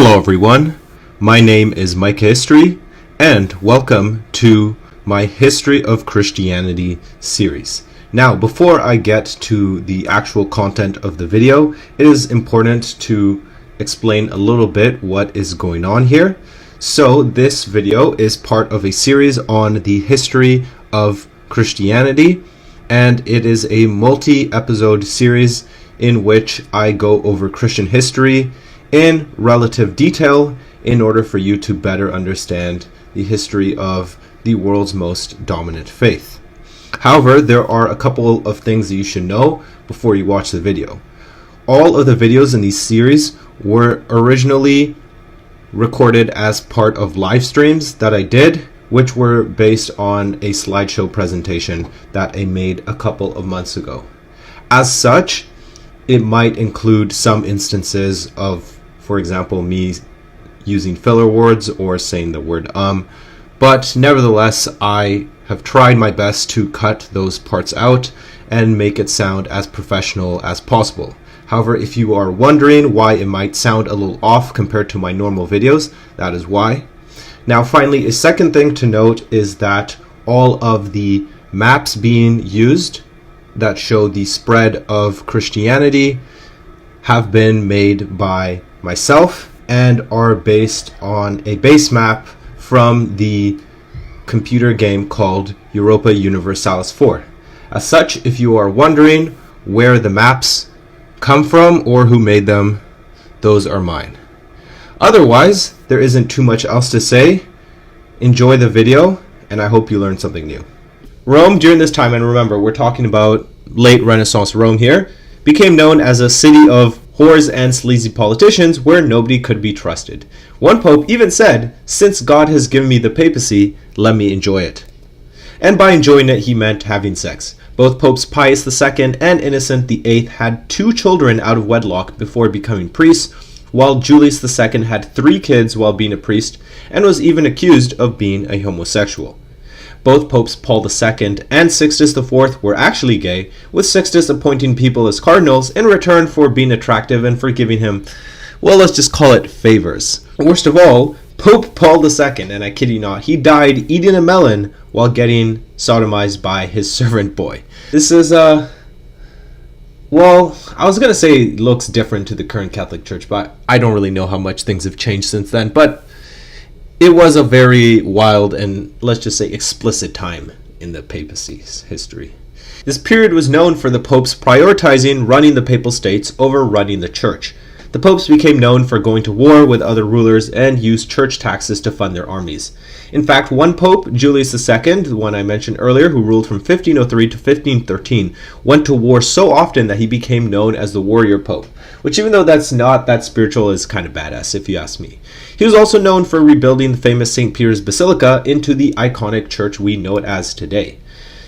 Hello everyone, my name is Mike History, and welcome to my History of Christianity series. Now, before I get to the actual content of the video, it is important to explain a little bit what is going on here. So this video is part of a series on the history of Christianity, and it is a multi-episode series in which I go over Christian history in relative detail in order for you to better understand the history of the world's most dominant faith. However, there are a couple of things that you should know before you watch the video. All of the videos in these series were originally recorded as part of live streams that I did, which were based on a slideshow presentation that I made a couple of months ago. As such, it might include some instances of, for example, me using filler words or saying the word but nevertheless, I have tried my best to cut those parts out and make it sound as professional as possible. However, if you are wondering why it might sound a little off compared to my normal videos, that is why. Now, finally, a second thing to note is that all of the maps being used that show the spread of Christianity have been made by myself and are based on a base map from the computer game called Europa Universalis 4. As such, if you are wondering where the maps come from or who made them, those are mine. Otherwise, there isn't too much else to say. Enjoy the video, and I hope you learned something new. Rome during this time, and remember, we're talking about late Renaissance Rome here, became known as a city of whores and sleazy politicians where nobody could be trusted. One pope even said, "Since God has given me the papacy, let me enjoy it." And by enjoying it, he meant having sex. Both Popes Pius II and Innocent VIII had 2 children out of wedlock before becoming priests, while Julius II had 3 kids while being a priest and was even accused of being a homosexual. Both Popes Paul II and Sixtus IV were actually gay, with Sixtus appointing people as cardinals in return for being attractive and for giving him, well, let's just call it favors. Worst of all, Pope Paul II, and I kid you not, he died eating a melon while getting sodomized by his servant boy. This is, well, I was going to say it looks different to the current Catholic Church, but I don't really know how much things have changed since then, but it was a very wild and, let's just say, explicit time in the papacy's history. This period was known for the popes prioritizing running the papal states over running the church. The popes became known for going to war with other rulers and used church taxes to fund their armies. In fact, one pope, Julius II, the one I mentioned earlier, who ruled from 1503 to 1513, went to war so often that he became known as the warrior pope, which, even though that's not that spiritual, is kind of badass if you ask me. He was also known for rebuilding the famous St. Peter's Basilica into the iconic church we know it as today.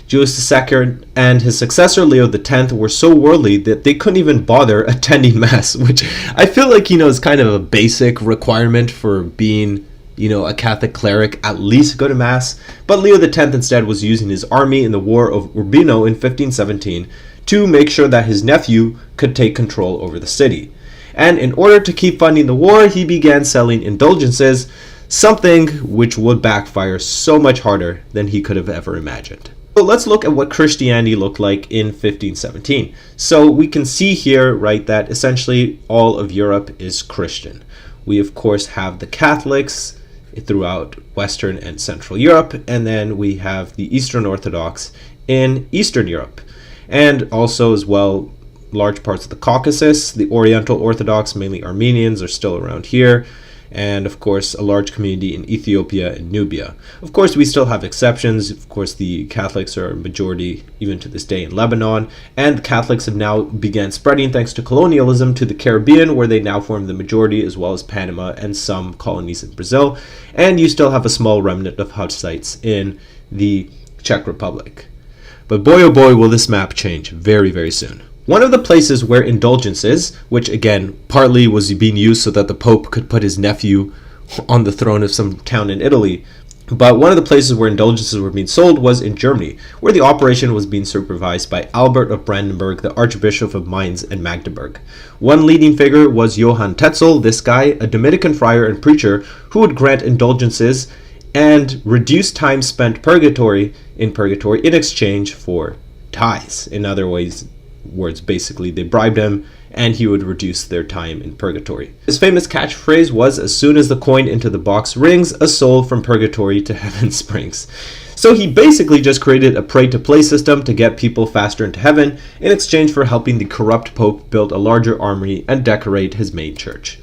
Julius II and his successor Leo X were so worldly that they couldn't even bother attending Mass, which I feel like, is kind of a basic requirement for being, a Catholic cleric, at least go to Mass. But Leo X instead was using his army in the War of Urbino in 1517 to make sure that his nephew could take control over the city. And in order to keep funding the war, he began selling indulgences, something which would backfire so much harder than he could have ever imagined. So let's look at what Christianity looked like in 1517. So we can see here, right, that essentially all of Europe is Christian. We, of course, have the Catholics throughout Western and Central Europe, and then we have the Eastern Orthodox in Eastern Europe. And also, as well, large parts of the Caucasus. The Oriental Orthodox, mainly Armenians, are still around here. And, of course, a large community in Ethiopia and Nubia. Of course, we still have exceptions. Of course, the Catholics are a majority even to this day in Lebanon. And Catholics have now began spreading, thanks to colonialism, to the Caribbean, where they now form the majority, as well as Panama and some colonies in Brazil. And you still have a small remnant of Hussites in the Czech Republic. But boy, oh boy, will this map change very, very soon. One of the places where indulgences, which again partly was being used so that the Pope could put his nephew on the throne of some town in Italy, But one of the places where indulgences were being sold was in Germany, where the operation was being supervised by Albert of Brandenburg, the Archbishop of Mainz and Magdeburg. One leading figure was Johann Tetzel, this guy, a Dominican friar and preacher who would grant indulgences and reduce time spent in purgatory in exchange for tithes. In other words, basically, they bribed him and he would reduce their time in purgatory. His famous catchphrase was, "As soon as the coin into the box rings, a soul from purgatory to heaven springs." So he basically just created a pray-to-play system to get people faster into heaven in exchange for helping the corrupt Pope build a larger army and decorate his main church.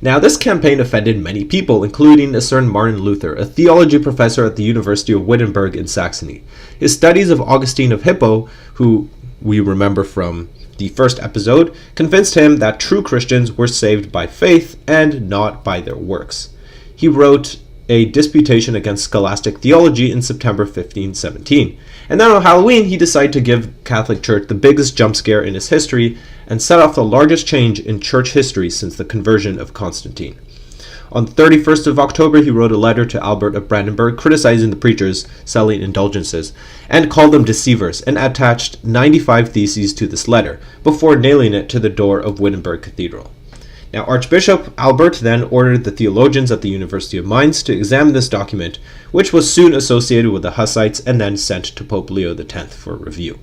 Now, this campaign offended many people, including a certain Martin Luther, a theology professor at the University of Wittenberg in Saxony. His studies of Augustine of Hippo, who we remember from the first episode, convinced him that true Christians were saved by faith and not by their works. He wrote a disputation against scholastic theology in September 1517. And then on Halloween, he decided to give Catholic Church the biggest jump scare in its history and set off the largest change in church history since the conversion of Constantine. On the 31st of October, he wrote a letter to Albert of Brandenburg criticizing the preachers selling indulgences and called them deceivers, and attached 95 theses to this letter before nailing it to the door of Wittenberg Cathedral. Now, Archbishop Albert then ordered the theologians at the University of Mainz to examine this document, which was soon associated with the Hussites and then sent to Pope Leo X for review.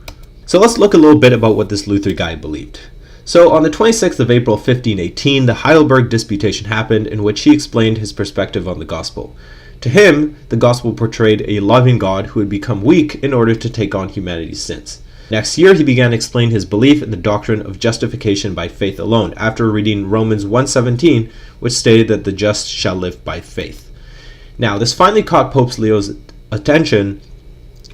So let's look a little bit about what this Luther guy believed. So on the 26th of April 1518, the Heidelberg Disputation happened, in which he explained his perspective on the gospel. To him, the gospel portrayed a loving God who had become weak in order to take on humanity's sins. Next year, he began explaining his belief in the doctrine of justification by faith alone, after reading Romans 1:17, which stated that the just shall live by faith. Now, this finally caught Pope Leo's attention,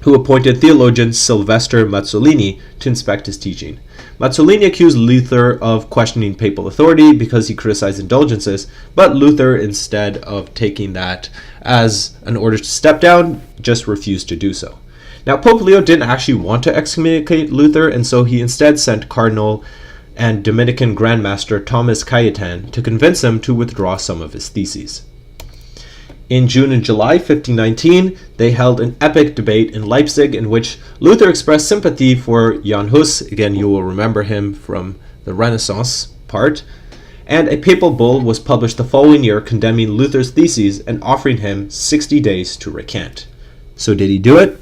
who appointed theologian Sylvester Mazzolini to inspect his teaching. Mazzolini accused Luther of questioning papal authority because he criticized indulgences, but Luther, instead of taking that as an order to step down, just refused to do so. Now, Pope Leo didn't actually want to excommunicate Luther, and so he instead sent Cardinal and Dominican Grand Master Thomas Cayetan to convince him to withdraw some of his theses. In June and July 1519, they held an epic debate in Leipzig in which Luther expressed sympathy for Jan Hus, again you will remember him from the Renaissance part, and a papal bull was published the following year condemning Luther's theses and offering him 60 days to recant. So did he do it?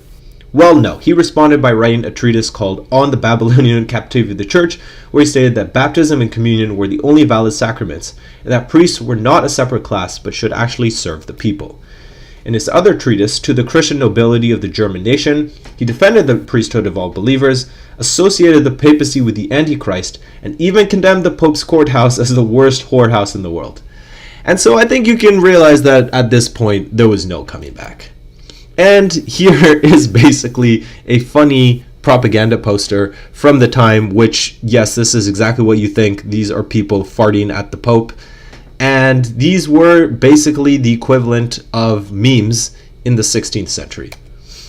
Well, no. He responded by writing a treatise called On the Babylonian Captivity of the Church, where he stated that baptism and communion were the only valid sacraments, and that priests were not a separate class but should actually serve the people. In his other treatise, To the Christian Nobility of the German Nation, he defended the priesthood of all believers, associated the papacy with the Antichrist, and even condemned the Pope's courthouse as the worst whorehouse in the world. And so I think you can realize that at this point, there was no coming back. And here is basically a funny propaganda poster from the time, which, yes, this is exactly what you think. These are people farting at the Pope. And these were basically the equivalent of memes in the 16th century.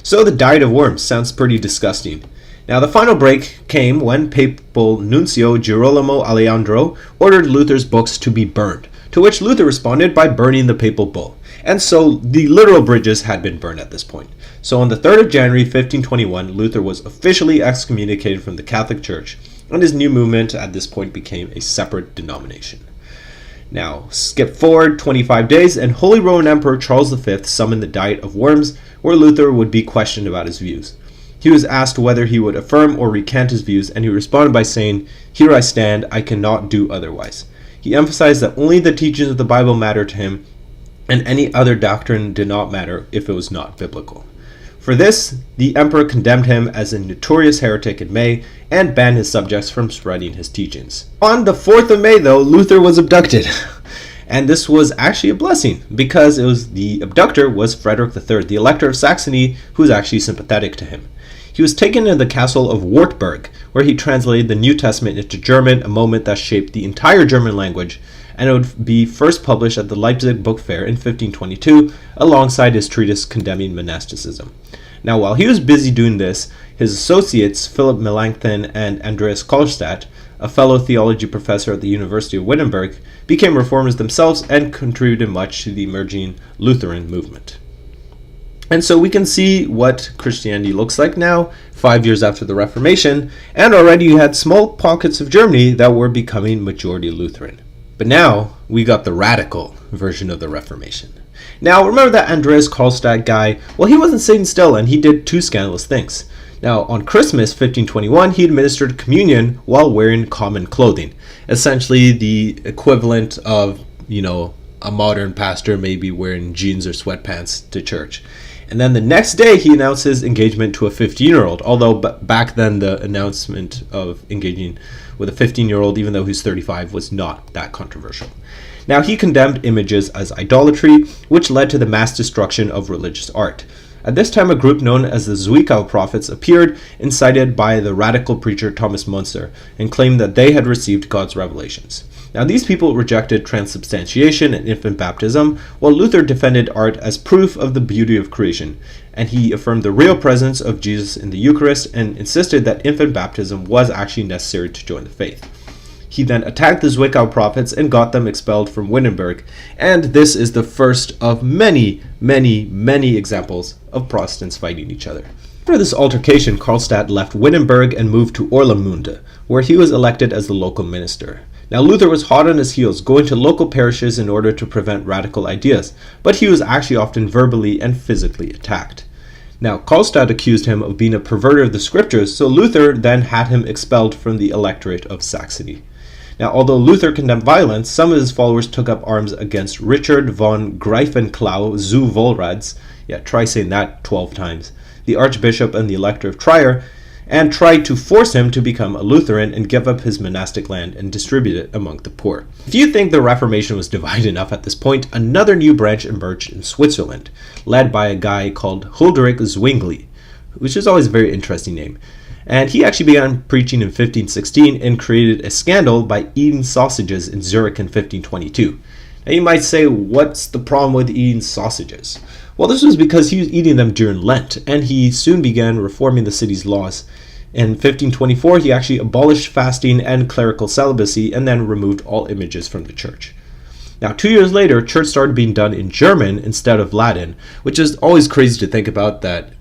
So the Diet of Worms sounds pretty disgusting. Now, the final break came when Papal Nuncio Girolamo Alejandro ordered Luther's books to be burned, to which Luther responded by burning the papal bull. And so the literal bridges had been burned at this point. So on the 3rd of January 1521, Luther was officially excommunicated from the Catholic Church, and his new movement at this point became a separate denomination. Now, skip forward 25 days, and Holy Roman Emperor Charles V summoned the Diet of Worms, where Luther would be questioned about his views. He was asked whether he would affirm or recant his views, and he responded by saying, "Here I stand, I cannot do otherwise." He emphasized that only the teachings of the Bible mattered to him, and any other doctrine did not matter if it was not biblical. For this, the emperor condemned him as a notorious heretic in May and banned his subjects from spreading his teachings. On the 4th of May, though, Luther was abducted. And this was actually a blessing, because the abductor was Frederick III, the Elector of Saxony, who was actually sympathetic to him. He was taken to the castle of Wartburg, where he translated the New Testament into German, a moment that shaped the entire German language, and it would be first published at the Leipzig Book Fair in 1522, alongside his treatise condemning monasticism. Now, while he was busy doing this, his associates, Philip Melanchthon and Andreas Karlstadt, a fellow theology professor at the University of Wittenberg, became reformers themselves and contributed much to the emerging Lutheran movement. And so we can see what Christianity looks like now, 5 years after the Reformation, and already you had small pockets of Germany that were becoming majority Lutheran. But now we got the radical version of the Reformation. Now remember that Andreas Karlstadt guy? Well, he wasn't sitting still, and he did two scandalous things. Now, on Christmas 1521, he administered communion while wearing common clothing, essentially the equivalent of, a modern pastor maybe wearing jeans or sweatpants to church. And then the next day, he announced his engagement to a 15-year-old, although back then the announcement of engaging with a 15-year-old, even though he's 35, was not that controversial. Now, he condemned images as idolatry, which led to the mass destruction of religious art. At this time, a group known as the Zwickau prophets appeared, incited by the radical preacher Thomas Müntzer, and claimed that they had received God's revelations. Now, these people rejected transubstantiation and infant baptism, while Luther defended art as proof of the beauty of creation, and he affirmed the real presence of Jesus in the Eucharist and insisted that infant baptism was actually necessary to join the faith. He then attacked the Zwickau prophets and got them expelled from Wittenberg, and this is the first of many, many, many examples of Protestants fighting each other. After this altercation, Karlstadt left Wittenberg and moved to Orlamünde, where he was elected as the local minister. Now, Luther was hot on his heels, going to local parishes in order to prevent radical ideas, but he was actually often verbally and physically attacked. Now, Karlstadt accused him of being a perverter of the scriptures, so Luther then had him expelled from the electorate of Saxony. Now, although Luther condemned violence, some of his followers took up arms against Richard von Greifenklau zu Wolrads, try saying that 12 times, the archbishop and the elector of Trier, and tried to force him to become a Lutheran and give up his monastic land and distribute it among the poor. If you think the Reformation was divided enough at this point, another new branch emerged in Switzerland, led by a guy called Huldrych Zwingli, which is always a very interesting name. And he actually began preaching in 1516 and created a scandal by eating sausages in Zurich in 1522. Now you might say, what's the problem with eating sausages? Well, this was because he was eating them during Lent, and he soon began reforming the city's laws. In 1524, he actually abolished fasting and clerical celibacy and then removed all images from the church. Now, 2 years later, church started being done in German instead of Latin, which is always crazy to think about that,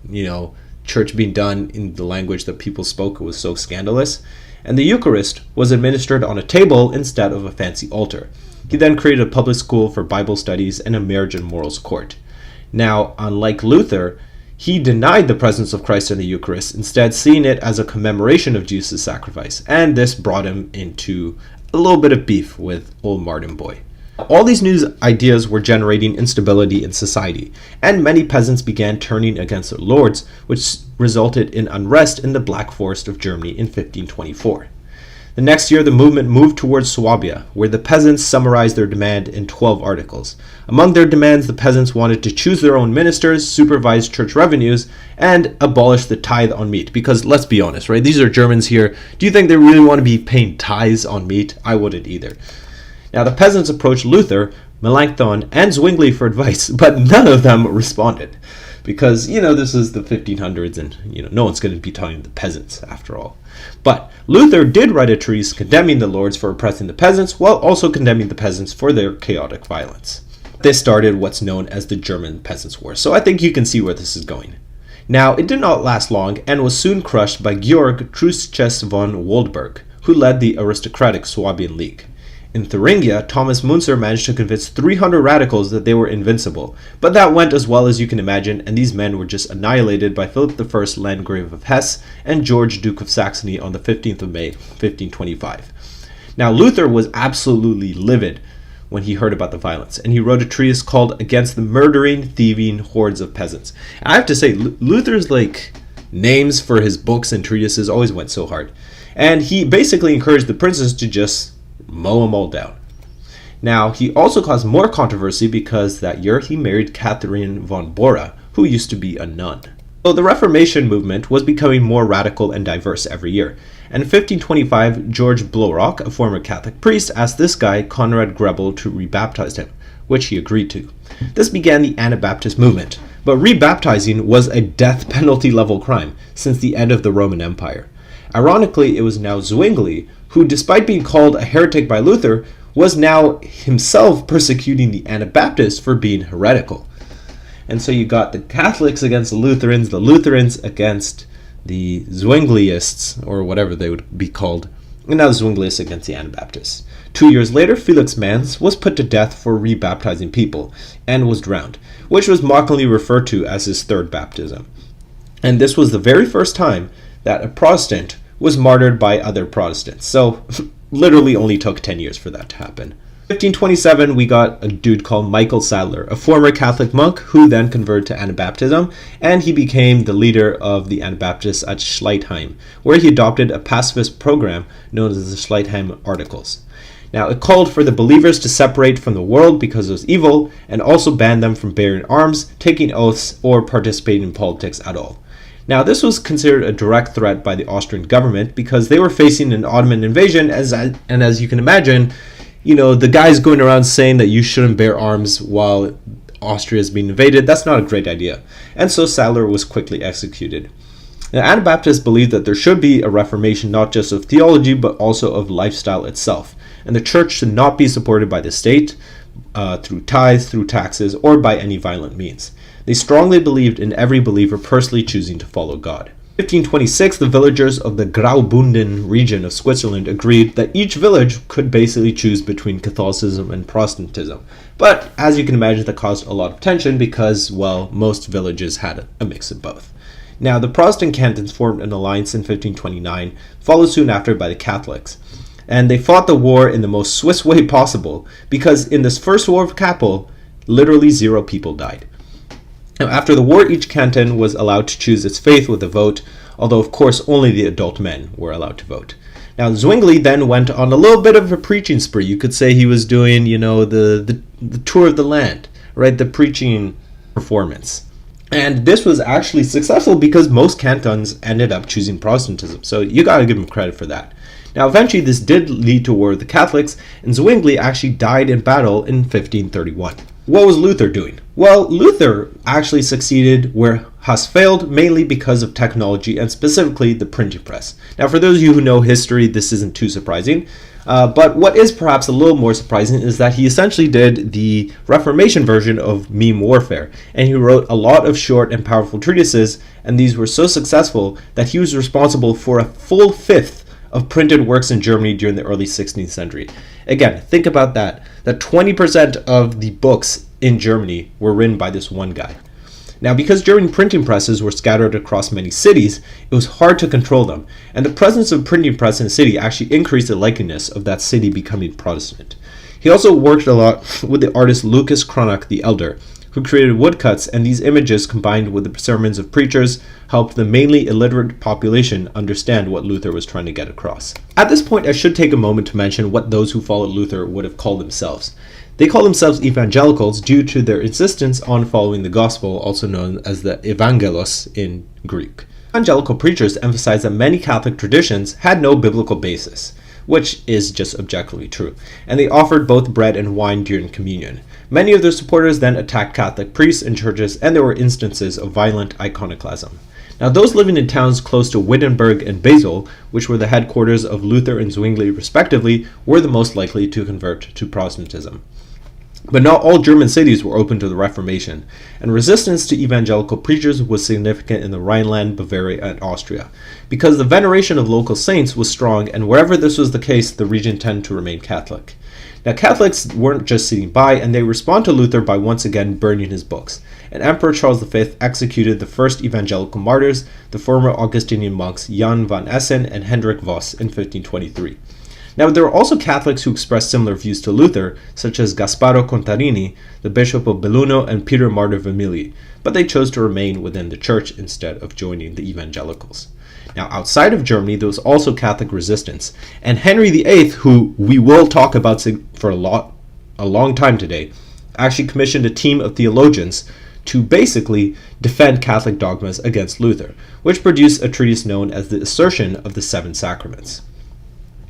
church being done in the language that people spoke was so scandalous. And the Eucharist was administered on a table instead of a fancy altar. He then created a public school for Bible studies and a marriage and morals court. Now, unlike Luther, he denied the presence of Christ in the Eucharist, instead seeing it as a commemoration of Jesus' sacrifice, and this brought him into a little bit of beef with old Martin Boy. All these new ideas were generating instability in society, and many peasants began turning against their lords, which resulted in unrest in the Black Forest of Germany in 1524. The next year, the movement moved towards Swabia, where the peasants summarized their demand in 12 articles. Among their demands, the peasants wanted to choose their own ministers, supervise church revenues, and abolish the tithe on meat. Because let's be honest, right? These are Germans here. Do you think they really want to be paying tithes on meat? I wouldn't either. Now, the peasants approached Luther, Melanchthon, and Zwingli for advice, but none of them responded. Because, this is the 1500s and, no one's going to be talking to the peasants after all. But Luther did write a treatise condemning the lords for oppressing the peasants, while also condemning the peasants for their chaotic violence. This started what's known as the German Peasants' War, so I think you can see where this is going. Now, it did not last long and was soon crushed by Georg Truchsess von Waldburg, who led the aristocratic Swabian League. In Thuringia, Thomas Müntzer managed to convince 300 radicals that they were invincible, but that went as well as you can imagine, and these men were just annihilated by Philip I, Landgrave of Hesse, and George, Duke of Saxony on the 15th of May, 1525. Now, Luther was absolutely livid when he heard about the violence, and he wrote a treatise called Against the Murdering, Thieving Hordes of Peasants. And I have to say, Luther's names for his books and treatises always went so hard, and he basically encouraged the princes to just mow them all down. Now, he also caused more controversy because that year he married Catherine von Bora, who used to be a nun. So the Reformation movement was becoming more radical and diverse every year. And in 1525, George Blaurock, a former Catholic priest, asked this guy, Conrad Grebel, to rebaptize him, which he agreed to. This began the Anabaptist movement, but rebaptizing was a death penalty level crime since the end of the Roman Empire. Ironically, it was now Zwingli who, despite being called a heretic by Luther, was now himself persecuting the Anabaptists for being heretical. And so you got the Catholics against the Lutherans against the Zwingliists, or whatever they would be called, and now the Zwingliists against the Anabaptists. 2 years later, Felix Manz was put to death for rebaptizing people and was drowned, which was mockingly referred to as his third baptism. And this was the very first time that a Protestant was martyred by other Protestants. So literally only took 10 years for that to happen. 1527, we got a dude called Michael Sadler, a former Catholic monk who then converted to Anabaptism, and he became the leader of the Anabaptists at Schleitheim, where he adopted a pacifist program known as the Schleitheim Articles. Now, it called for the believers to separate from the world because it was evil, and also banned them from bearing arms, taking oaths, or participating in politics at all. Now, this was considered a direct threat by the Austrian government because they were facing an Ottoman invasion, and as you can imagine, the guys going around saying that you shouldn't bear arms while Austria is being invaded, that's not a great idea. And so Sadler was quickly executed. Now, Anabaptists believed that there should be a reformation not just of theology, but also of lifestyle itself. And the church should not be supported by the state, through tithes, through taxes, or by any violent means. They strongly believed in every believer personally choosing to follow God. 1526, the villagers of the Graubünden region of Switzerland agreed that each village could basically choose between Catholicism and Protestantism. But as you can imagine, that caused a lot of tension because, well, most villages had a mix of both. Now, the Protestant cantons formed an alliance in 1529, followed soon after by the Catholics. And they fought the war in the most Swiss way possible, because in this first war of Kappel, literally 0 people died. Now, after the war, each canton was allowed to choose its faith with a vote, although of course only the adult men were allowed to vote. Now, Zwingli then went on a little bit of a preaching spree. You could say he was doing, the tour of the land, right? The preaching performance. And this was actually successful because most cantons ended up choosing Protestantism. So you got to give him credit for that. Now, eventually this did lead to war with the Catholics, and Zwingli actually died in battle in 1531. What was Luther doing? Well, Luther actually succeeded where Huss failed, mainly because of technology and specifically the printing press. Now, for those of you who know history, this isn't too surprising. But what is perhaps a little more surprising is that he essentially did the Reformation version of meme warfare, and he wrote a lot of short and powerful treatises, and these were so successful that he was responsible for a full fifth of printed works in Germany during the early 16th century. Again, think about that 20% of the books in Germany were written by this one guy. Now, because German printing presses were scattered across many cities, it was hard to control them, and the presence of printing press in a city actually increased the likeliness of that city becoming Protestant. He also worked a lot with the artist Lucas Cranach the Elder, who created woodcuts, and these images combined with the sermons of preachers helped the mainly illiterate population understand what Luther was trying to get across. At this point, I should take a moment to mention what those who followed Luther would have called themselves. They call themselves evangelicals due to their insistence on following the gospel, also known as the evangelos in Greek. Evangelical preachers emphasize that many Catholic traditions had no biblical basis, which is just objectively true, and they offered both bread and wine during communion. Many of their supporters then attacked Catholic priests and churches, and there were instances of violent iconoclasm. Now, those living in towns close to Wittenberg and Basel, which were the headquarters of Luther and Zwingli respectively, were the most likely to convert to Protestantism. But not all German cities were open to the Reformation, and resistance to evangelical preachers was significant in the Rhineland, Bavaria, and Austria, because the veneration of local saints was strong, and wherever this was the case, the region tended to remain Catholic. Now, Catholics weren't just sitting by, and they respond to Luther by once again burning his books, and Emperor Charles V executed the first evangelical martyrs, the former Augustinian monks Jan van Essen and Hendrik Voss, in 1523. Now, there were also Catholics who expressed similar views to Luther, such as Gasparo Contarini, the Bishop of Belluno, and Peter Martyr of Emili, but they chose to remain within the church instead of joining the evangelicals. Now, outside of Germany, there was also Catholic resistance, and Henry VIII, who we will talk about for a long time today, actually commissioned a team of theologians to basically defend Catholic dogmas against Luther, which produced a treatise known as the Assertion of the Seven Sacraments.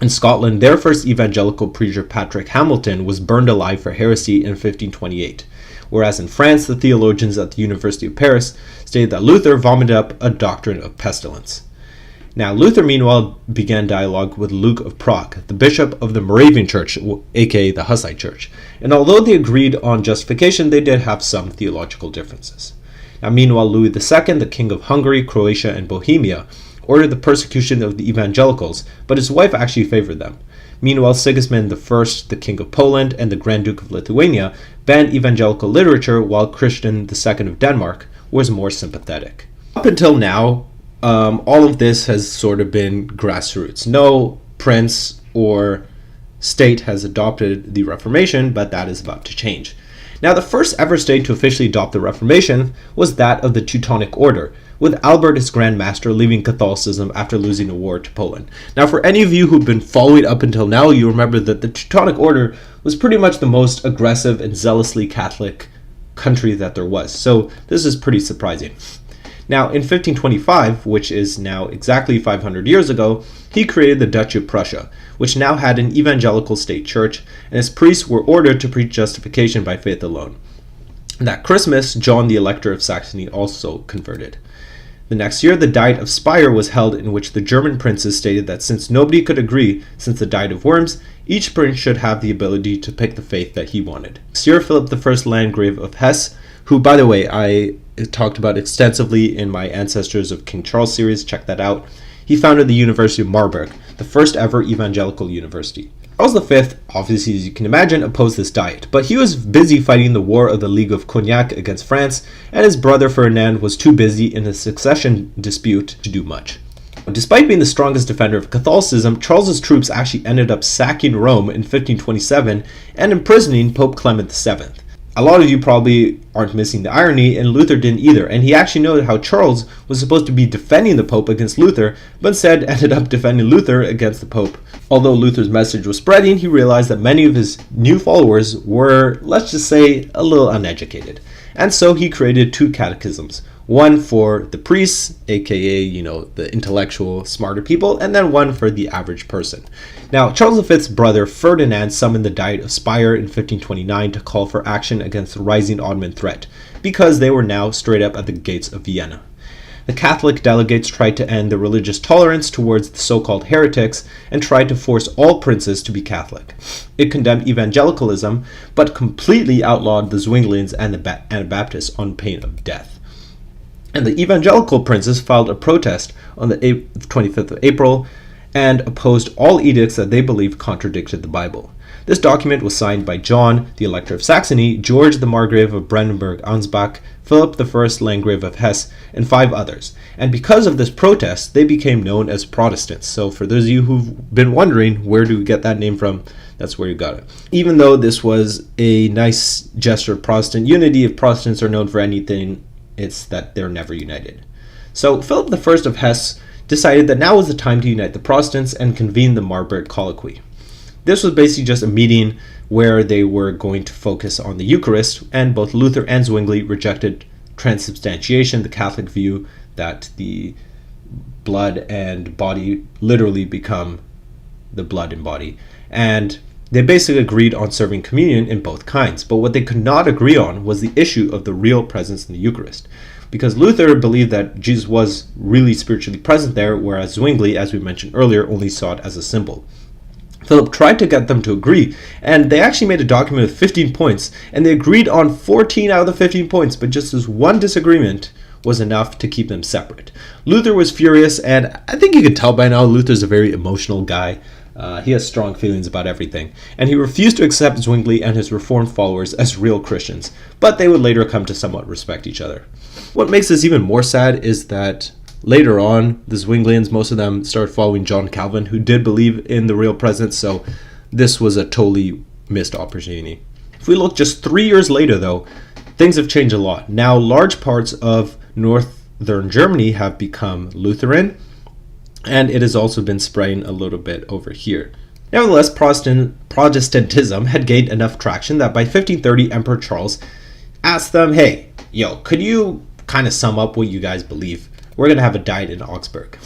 In Scotland, their first evangelical preacher, Patrick Hamilton, was burned alive for heresy in 1528, whereas in France, the theologians at the University of Paris stated that Luther vomited up a doctrine of pestilence. Now, Luther, meanwhile, began dialogue with Luke of Prague, the bishop of the Moravian Church, aka the Hussite Church. And although they agreed on justification, they did have some theological differences. Now, meanwhile, Louis II, the king of Hungary, Croatia, and Bohemia, ordered the persecution of the evangelicals, but his wife actually favored them. Meanwhile, Sigismund I, the king of Poland, and the Grand Duke of Lithuania banned evangelical literature, while Christian II of Denmark was more sympathetic. Up until now, all of this has sort of been grassroots. No prince or state has adopted the Reformation, but that is about to change. Now, the first ever state to officially adopt the Reformation was that of the Teutonic Order, with Albert as Grand Master leaving Catholicism after losing a war to Poland. Now, for any of you who've been following up until now, you remember that the Teutonic Order was pretty much the most aggressive and zealously Catholic country that there was. So this is pretty surprising. Now, in 1525, which is now exactly 500 years ago, he created the Duchy of Prussia, which now had an evangelical state church, and its priests were ordered to preach justification by faith alone. That Christmas, John the Elector of Saxony also converted. The next year, the Diet of Speyer was held, in which the German princes stated that since nobody could agree, since the Diet of Worms, each prince should have the ability to pick the faith that he wanted. Sir Philip I, Landgrave of Hesse, who, by the way, I talked about extensively in my Ancestors of King Charles series, check that out. He founded the University of Marburg, the first ever evangelical university. Charles V, obviously as you can imagine, opposed this diet, but he was busy fighting the War of the League of Cognac against France, and his brother Ferdinand was too busy in the succession dispute to do much. Despite being the strongest defender of Catholicism, Charles's troops actually ended up sacking Rome in 1527 and imprisoning Pope Clement VII. A lot of you probably aren't missing the irony, and Luther didn't either, and he actually noted how Charles was supposed to be defending the Pope against Luther, but instead ended up defending Luther against the Pope. Although Luther's message was spreading, he realized that many of his new followers were, let's just say, a little uneducated. And so he created two catechisms. One for the priests, aka, the intellectual, smarter people, and then one for the average person. Now, Charles V's brother Ferdinand summoned the Diet of Speyer in 1529 to call for action against the rising Ottoman threat, because they were now straight up at the gates of Vienna. The Catholic delegates tried to end the religious tolerance towards the so-called heretics and tried to force all princes to be Catholic. It condemned evangelicalism, but completely outlawed the Zwinglians and the Anabaptists on pain of death. And the evangelical princes filed a protest on the 25th of April and opposed all edicts that they believed contradicted the Bible. This document was signed by John, the Elector of Saxony, George the Margrave of Brandenburg-Ansbach, Philip I, Landgrave of Hesse, and 5 others. And because of this protest, they became known as Protestants. So for those of you who've been wondering where do we get that name from, that's where you got it. Even though this was a nice gesture of Protestant unity, if Protestants are known for anything, it's that they're never united. So Philip I of Hesse decided that now was the time to unite the Protestants and convene the Marburg Colloquy. This was basically just a meeting where they were going to focus on the Eucharist, and both Luther and Zwingli rejected transubstantiation, the Catholic view that the blood and body literally become the blood and body. And they basically agreed on serving communion in both kinds, but what they could not agree on was the issue of the real presence in the Eucharist. Because Luther believed that Jesus was really spiritually present there, whereas Zwingli, as we mentioned earlier, only saw it as a symbol. Philip tried to get them to agree, and they actually made a document with 15 points, and they agreed on 14 out of the 15 points, but just this one disagreement was enough to keep them separate. Luther was furious, and I think you could tell by now Luther's a very emotional guy. He has strong feelings about everything, and he refused to accept Zwingli and his Reformed followers as real Christians, but they would later come to somewhat respect each other. What makes this even more sad is that later on, the Zwinglians, most of them started following John Calvin, who did believe in the real presence, so this was a totally missed opportunity. If we look just 3 years later, though, things have changed a lot. Now, large parts of northern Germany have become Lutheran, and it has also been spreading a little bit over here. Nevertheless, Protestantism had gained enough traction that by 1530, Emperor Charles asked them, hey, could you kind of sum up what you guys believe? We're going to have a diet in Augsburg.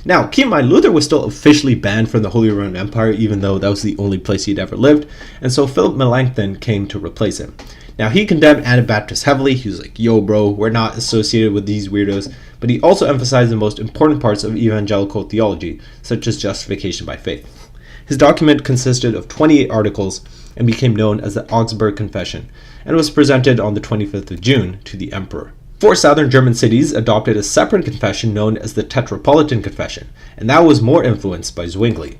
Now, keep in mind, Luther was still officially banned from the Holy Roman Empire, even though that was the only place he'd ever lived, and so Philip Melanchthon came to replace him. Now, he condemned Anabaptists heavily. He was like, yo, bro, we're not associated with these weirdos. But he also emphasized the most important parts of evangelical theology, such as justification by faith. His document consisted of 28 articles and became known as the Augsburg Confession, and was presented on the 25th of June to the emperor. 4 southern German cities adopted a separate confession known as the Tetrapolitan Confession, and that was more influenced by Zwingli.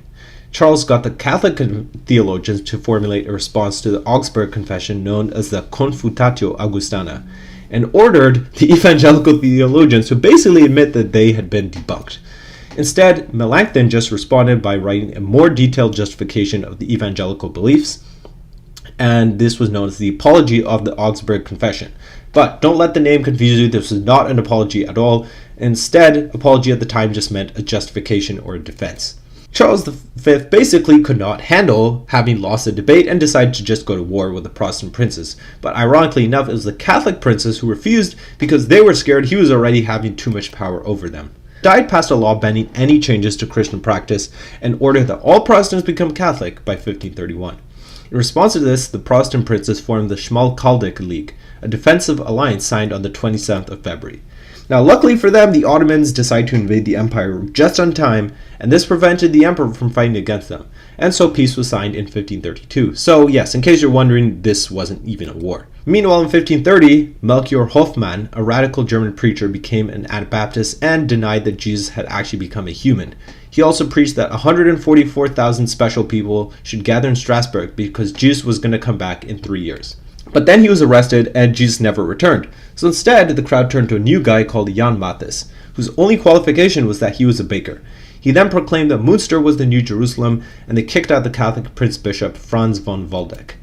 Charles got the Catholic theologians to formulate a response to the Augsburg Confession known as the Confutatio Augustana, and ordered the evangelical theologians to basically admit that they had been debunked. Instead, Melanchthon just responded by writing a more detailed justification of the evangelical beliefs, and this was known as the Apology of the Augsburg Confession. But don't let the name confuse you, this was not an apology at all. Instead, apology at the time just meant a justification or a defense. Charles V basically could not handle having lost the debate and decided to just go to war with the Protestant princes. But ironically enough, it was the Catholic princes who refused because they were scared he was already having too much power over them. Died passed a law banning any changes to Christian practice and ordered that all Protestants become Catholic by 1531. In response to this, the Protestant princes formed the Schmalkaldic League, a defensive alliance signed on the 27th of February. Now, luckily for them, the Ottomans decided to invade the empire just on time, and this prevented the emperor from fighting against them, and so peace was signed in 1532. So yes, in case you're wondering, this wasn't even a war. Meanwhile, in 1530, Melchior Hoffmann, a radical German preacher, became an Anabaptist and denied that Jesus had actually become a human. He also preached that 144,000 special people should gather in Strasbourg because Jesus was going to come back in 3 years. But then he was arrested and Jesus never returned. So instead, the crowd turned to a new guy called Jan Mathis, whose only qualification was that he was a baker. He then proclaimed that Münster was the New Jerusalem, and they kicked out the Catholic prince-bishop Franz von Waldeck.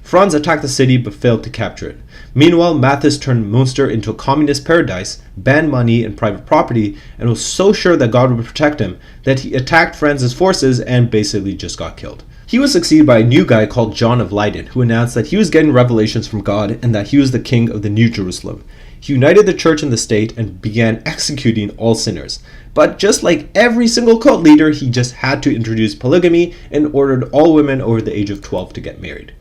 Franz attacked the city but failed to capture it. Meanwhile, Mathis turned Münster into a communist paradise, banned money and private property, and was so sure that God would protect him that he attacked Franz's forces and basically just got killed. He was succeeded by a new guy called John of Leyden, who announced that he was getting revelations from God and that he was the king of the New Jerusalem. He united the church and the state and began executing all sinners. But just like every single cult leader, he just had to introduce polygamy and ordered all women over the age of 12 to get married.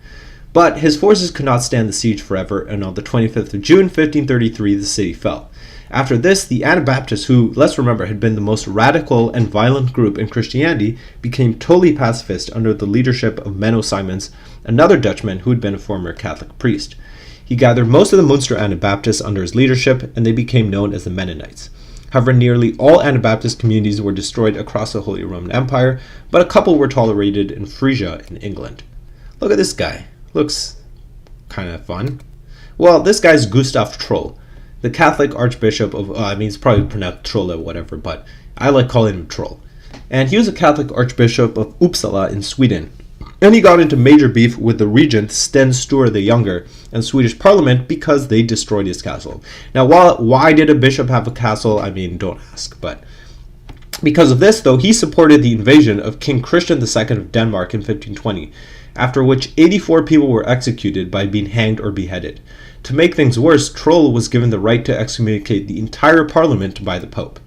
But his forces could not stand the siege forever, and on the 25th of June, 1533, the city fell. After this, the Anabaptists, who, let's remember, had been the most radical and violent group in Christianity, became totally pacifist under the leadership of Menno Simons, another Dutchman who had been a former Catholic priest. He gathered most of the Münster Anabaptists under his leadership, and they became known as the Mennonites. However, nearly all Anabaptist communities were destroyed across the Holy Roman Empire, but a couple were tolerated in Frisia in England. Look at this guy. Looks kind of fun. Well, this guy's Gustav Troll, the Catholic Archbishop of, it's probably pronounced Trolle or whatever, but I like calling him Troll. And he was a Catholic Archbishop of Uppsala in Sweden. And he got into major beef with the regent Sten Sture the Younger and Swedish Parliament because they destroyed his castle. Now, why did a bishop have a castle? Don't ask, but because of this, though, he supported the invasion of King Christian II of Denmark in 1520, after which 84 people were executed by being hanged or beheaded. To make things worse, Troll was given the right to excommunicate the entire parliament by the Pope.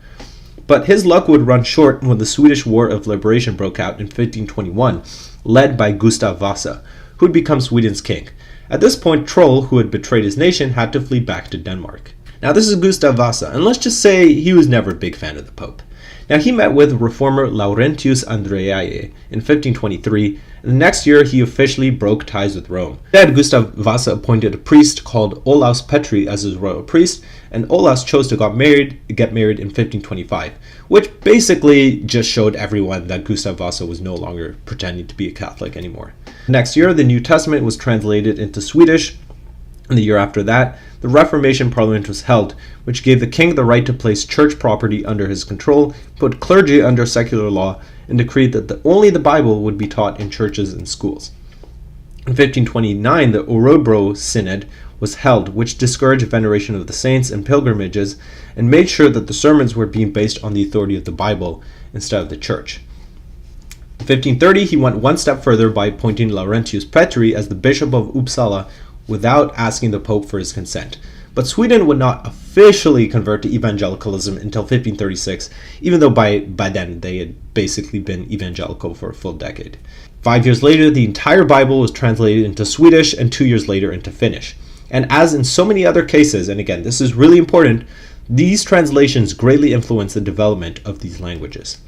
But his luck would run short when the Swedish War of Liberation broke out in 1521, led by Gustav Vasa, who had become Sweden's king. At this point, Troll, who had betrayed his nation, had to flee back to Denmark. Now, this is Gustav Vasa, and let's just say he was never a big fan of the Pope. Now, he met with reformer Laurentius Andreae in 1523, and the next year he officially broke ties with Rome. Instead, Gustav Vasa appointed a priest called Olaus Petri as his royal priest, and Olaus chose to get married in 1525, which basically just showed everyone that Gustav Vasa was no longer pretending to be a Catholic anymore. Next year, the New Testament was translated into Swedish, and the year after that, the Reformation Parliament was held, which gave the king the right to place church property under his control, put clergy under secular law, and decreed that only the Bible would be taught in churches and schools. In 1529, the Örebro Synod was held, which discouraged veneration of the saints and pilgrimages, and made sure that the sermons were being based on the authority of the Bible instead of the church. In 1530, he went one step further by appointing Laurentius Petri as the Bishop of Uppsala, without asking the Pope for his consent. But Sweden would not officially convert to evangelicalism until 1536, even though by then they had basically been evangelical for a full decade. 5 years later, the entire Bible was translated into Swedish, and 2 years later into Finnish. And as in so many other cases, and again, this is really important, these translations greatly influence the development of these languages.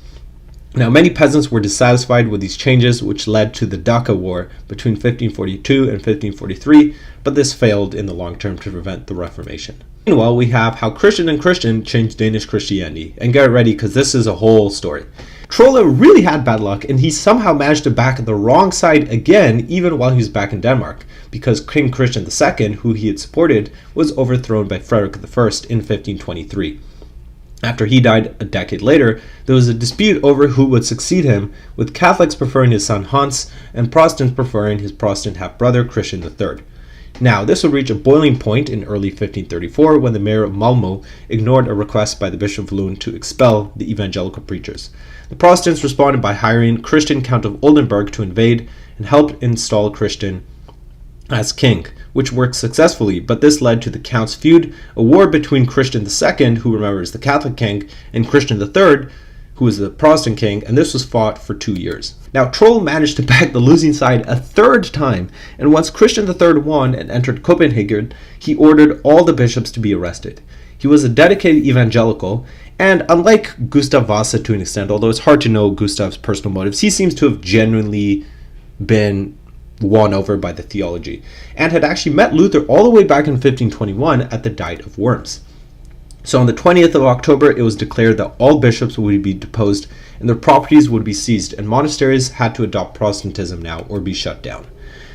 Now, many peasants were dissatisfied with these changes, which led to the Daca War between 1542 and 1543, but this failed in the long term to prevent the Reformation. Meanwhile, we have how Christian and Christian changed Danish Christianity. And get ready, because this is a whole story. Trolle really had bad luck, and he somehow managed to back the wrong side again, even while he was back in Denmark, because King Christian II, who he had supported, was overthrown by Frederick I in 1523. After he died a decade later, there was a dispute over who would succeed him, with Catholics preferring his son Hans and Protestants preferring his Protestant half-brother Christian III. Now, this would reach a boiling point in early 1534 when the mayor of Malmö ignored a request by the Bishop of Lund to expel the evangelical preachers. The Protestants responded by hiring Christian Count of Oldenburg to invade and help install Christian as king, which worked successfully, but this led to the Count's feud, a war between Christian II, who remember is the Catholic king, and Christian III, who was the Protestant king, and this was fought for 2 years. Now, Trolle managed to back the losing side a third time, and once Christian III won and entered Copenhagen, he ordered all the bishops to be arrested. He was a dedicated evangelical, and unlike Gustav Vasa to an extent, although it's hard to know Gustav's personal motives, he seems to have genuinely been won over by the theology, and had actually met Luther all the way back in 1521 at the Diet of Worms. So on the 20th of October, it was declared that all bishops would be deposed and their properties would be seized, and monasteries had to adopt Protestantism now or be shut down.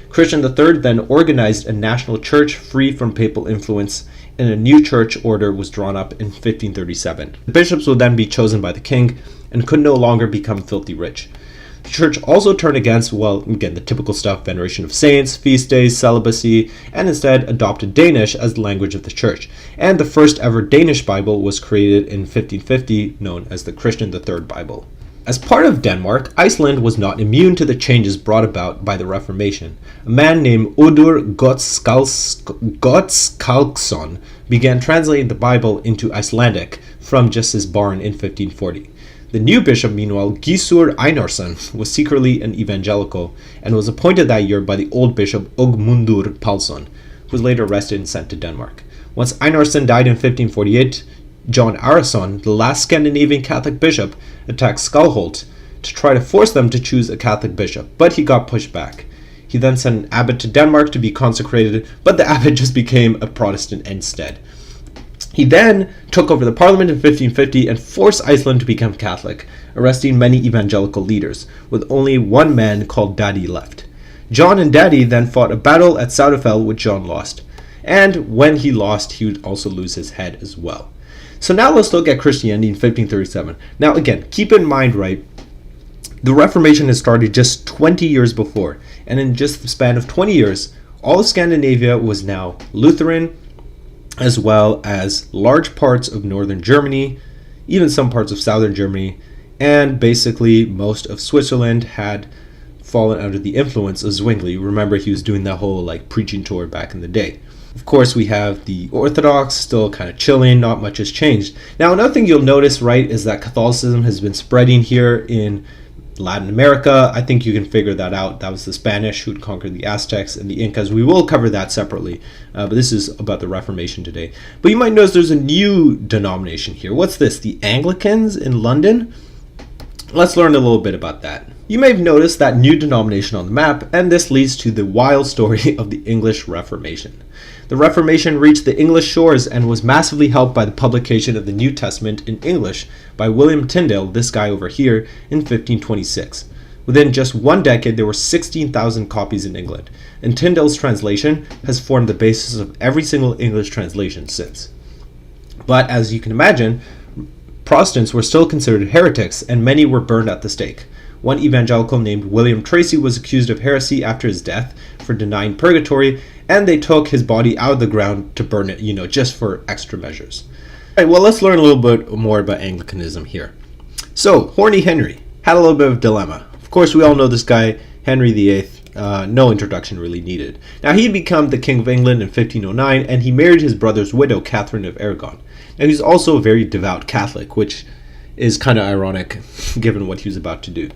Christian III then organized a national church free from papal influence, and a new church order was drawn up in 1537. The bishops would then be chosen by the king and could no longer become filthy rich. The church also turned against, well, again, the typical stuff, veneration of saints, feast days, celibacy, and instead adopted Danish as the language of the church. And the first ever Danish Bible was created in 1550, known as the Christian III Bible. As part of Denmark, Iceland was not immune to the changes brought about by the Reformation. A man named Udur Gottskálksson began translating the Bible into Icelandic from just his barn in 1540. The new bishop, meanwhile, Gissur Einarsson, was secretly an evangelical and was appointed that year by the old bishop Ogmundur Palsson, who was later arrested and sent to Denmark. Once Einarsson died in 1548, John Arason, the last Scandinavian Catholic bishop, attacked Skalholt to try to force them to choose a Catholic bishop, but he got pushed back. He then sent an abbot to Denmark to be consecrated, but the abbot just became a Protestant instead. He then took over the parliament in 1550 and forced Iceland to become Catholic, arresting many evangelical leaders, with only one man called Daddy left. John and Daddy then fought a battle at Saudefell, which John lost. And when he lost, he would also lose his head as well. So now let's look at Christianity in 1537. Now again, keep in mind, right, the Reformation had started just 20 years before, and in just the span of 20 years, all of Scandinavia was now Lutheran, as well as large parts of northern Germany, even some parts of southern Germany, and basically most of Switzerland had fallen under the influence of Zwingli. Remember, he was doing that whole preaching tour back in the day. Of course, we have the Orthodox still kind of chilling, not much has changed. Now, another thing you'll notice, right, is that Catholicism has been spreading here in Latin America. I think you can figure that out. That was the Spanish who'd conquered the Aztecs and the Incas. We will cover that separately, but this is about the Reformation today. But you might notice there's a new denomination here. What's this? The Anglicans in London? Let's learn a little bit about that. You may have noticed that new denomination on the map, and this leads to the wild story of the English Reformation. The Reformation reached the English shores and was massively helped by the publication of the New Testament in English by William Tyndale, this guy over here, in 1526. Within just one decade, there were 16,000 copies in England, and Tyndale's translation has formed the basis of every single English translation since. But as you can imagine, Protestants were still considered heretics, and many were burned at the stake. One evangelical named William Tracy was accused of heresy after his death for denying purgatory, and they took his body out of the ground to burn it, just for extra measures. All right, well, let's learn a little bit more about Anglicanism here. So, Horny Henry had a little bit of a dilemma. Of course, we all know this guy, Henry VIII, no introduction really needed. Now, he had become the King of England in 1509, and he married his brother's widow, Catherine of Aragon. Now, he's also a very devout Catholic, which is kind of ironic given what he was about to do.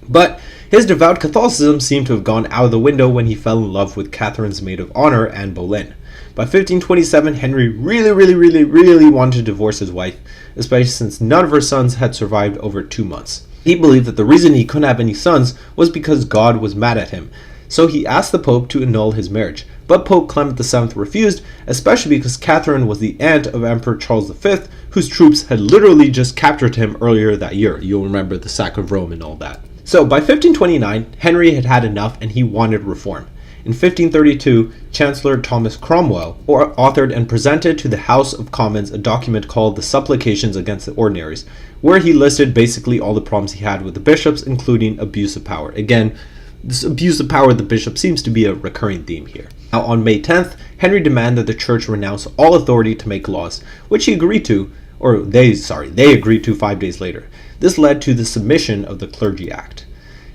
But his devout Catholicism seemed to have gone out of the window when he fell in love with Catherine's maid of honor, Anne Boleyn. By 1527, Henry really wanted to divorce his wife, especially since none of her sons had survived over 2 months. He believed that the reason he couldn't have any sons was because God was mad at him, so he asked the Pope to annul his marriage. But Pope Clement VII refused, especially because Catherine was the aunt of Emperor Charles V, whose troops had literally just captured him earlier that year. You'll remember the sack of Rome and all that. So by 1529, Henry had had enough and he wanted reform. In 1532, Chancellor Thomas Cromwell authored and presented to the House of Commons a document called the Supplications Against the Ordinaries, where he listed basically all the problems he had with the bishops, including abuse of power. Again, this abuse of power of the bishop seems to be a recurring theme here. Now, on May 10th, Henry demanded the church renounce all authority to make laws, which he agreed to, they agreed to 5 days later. This led to the submission of the Clergy Act.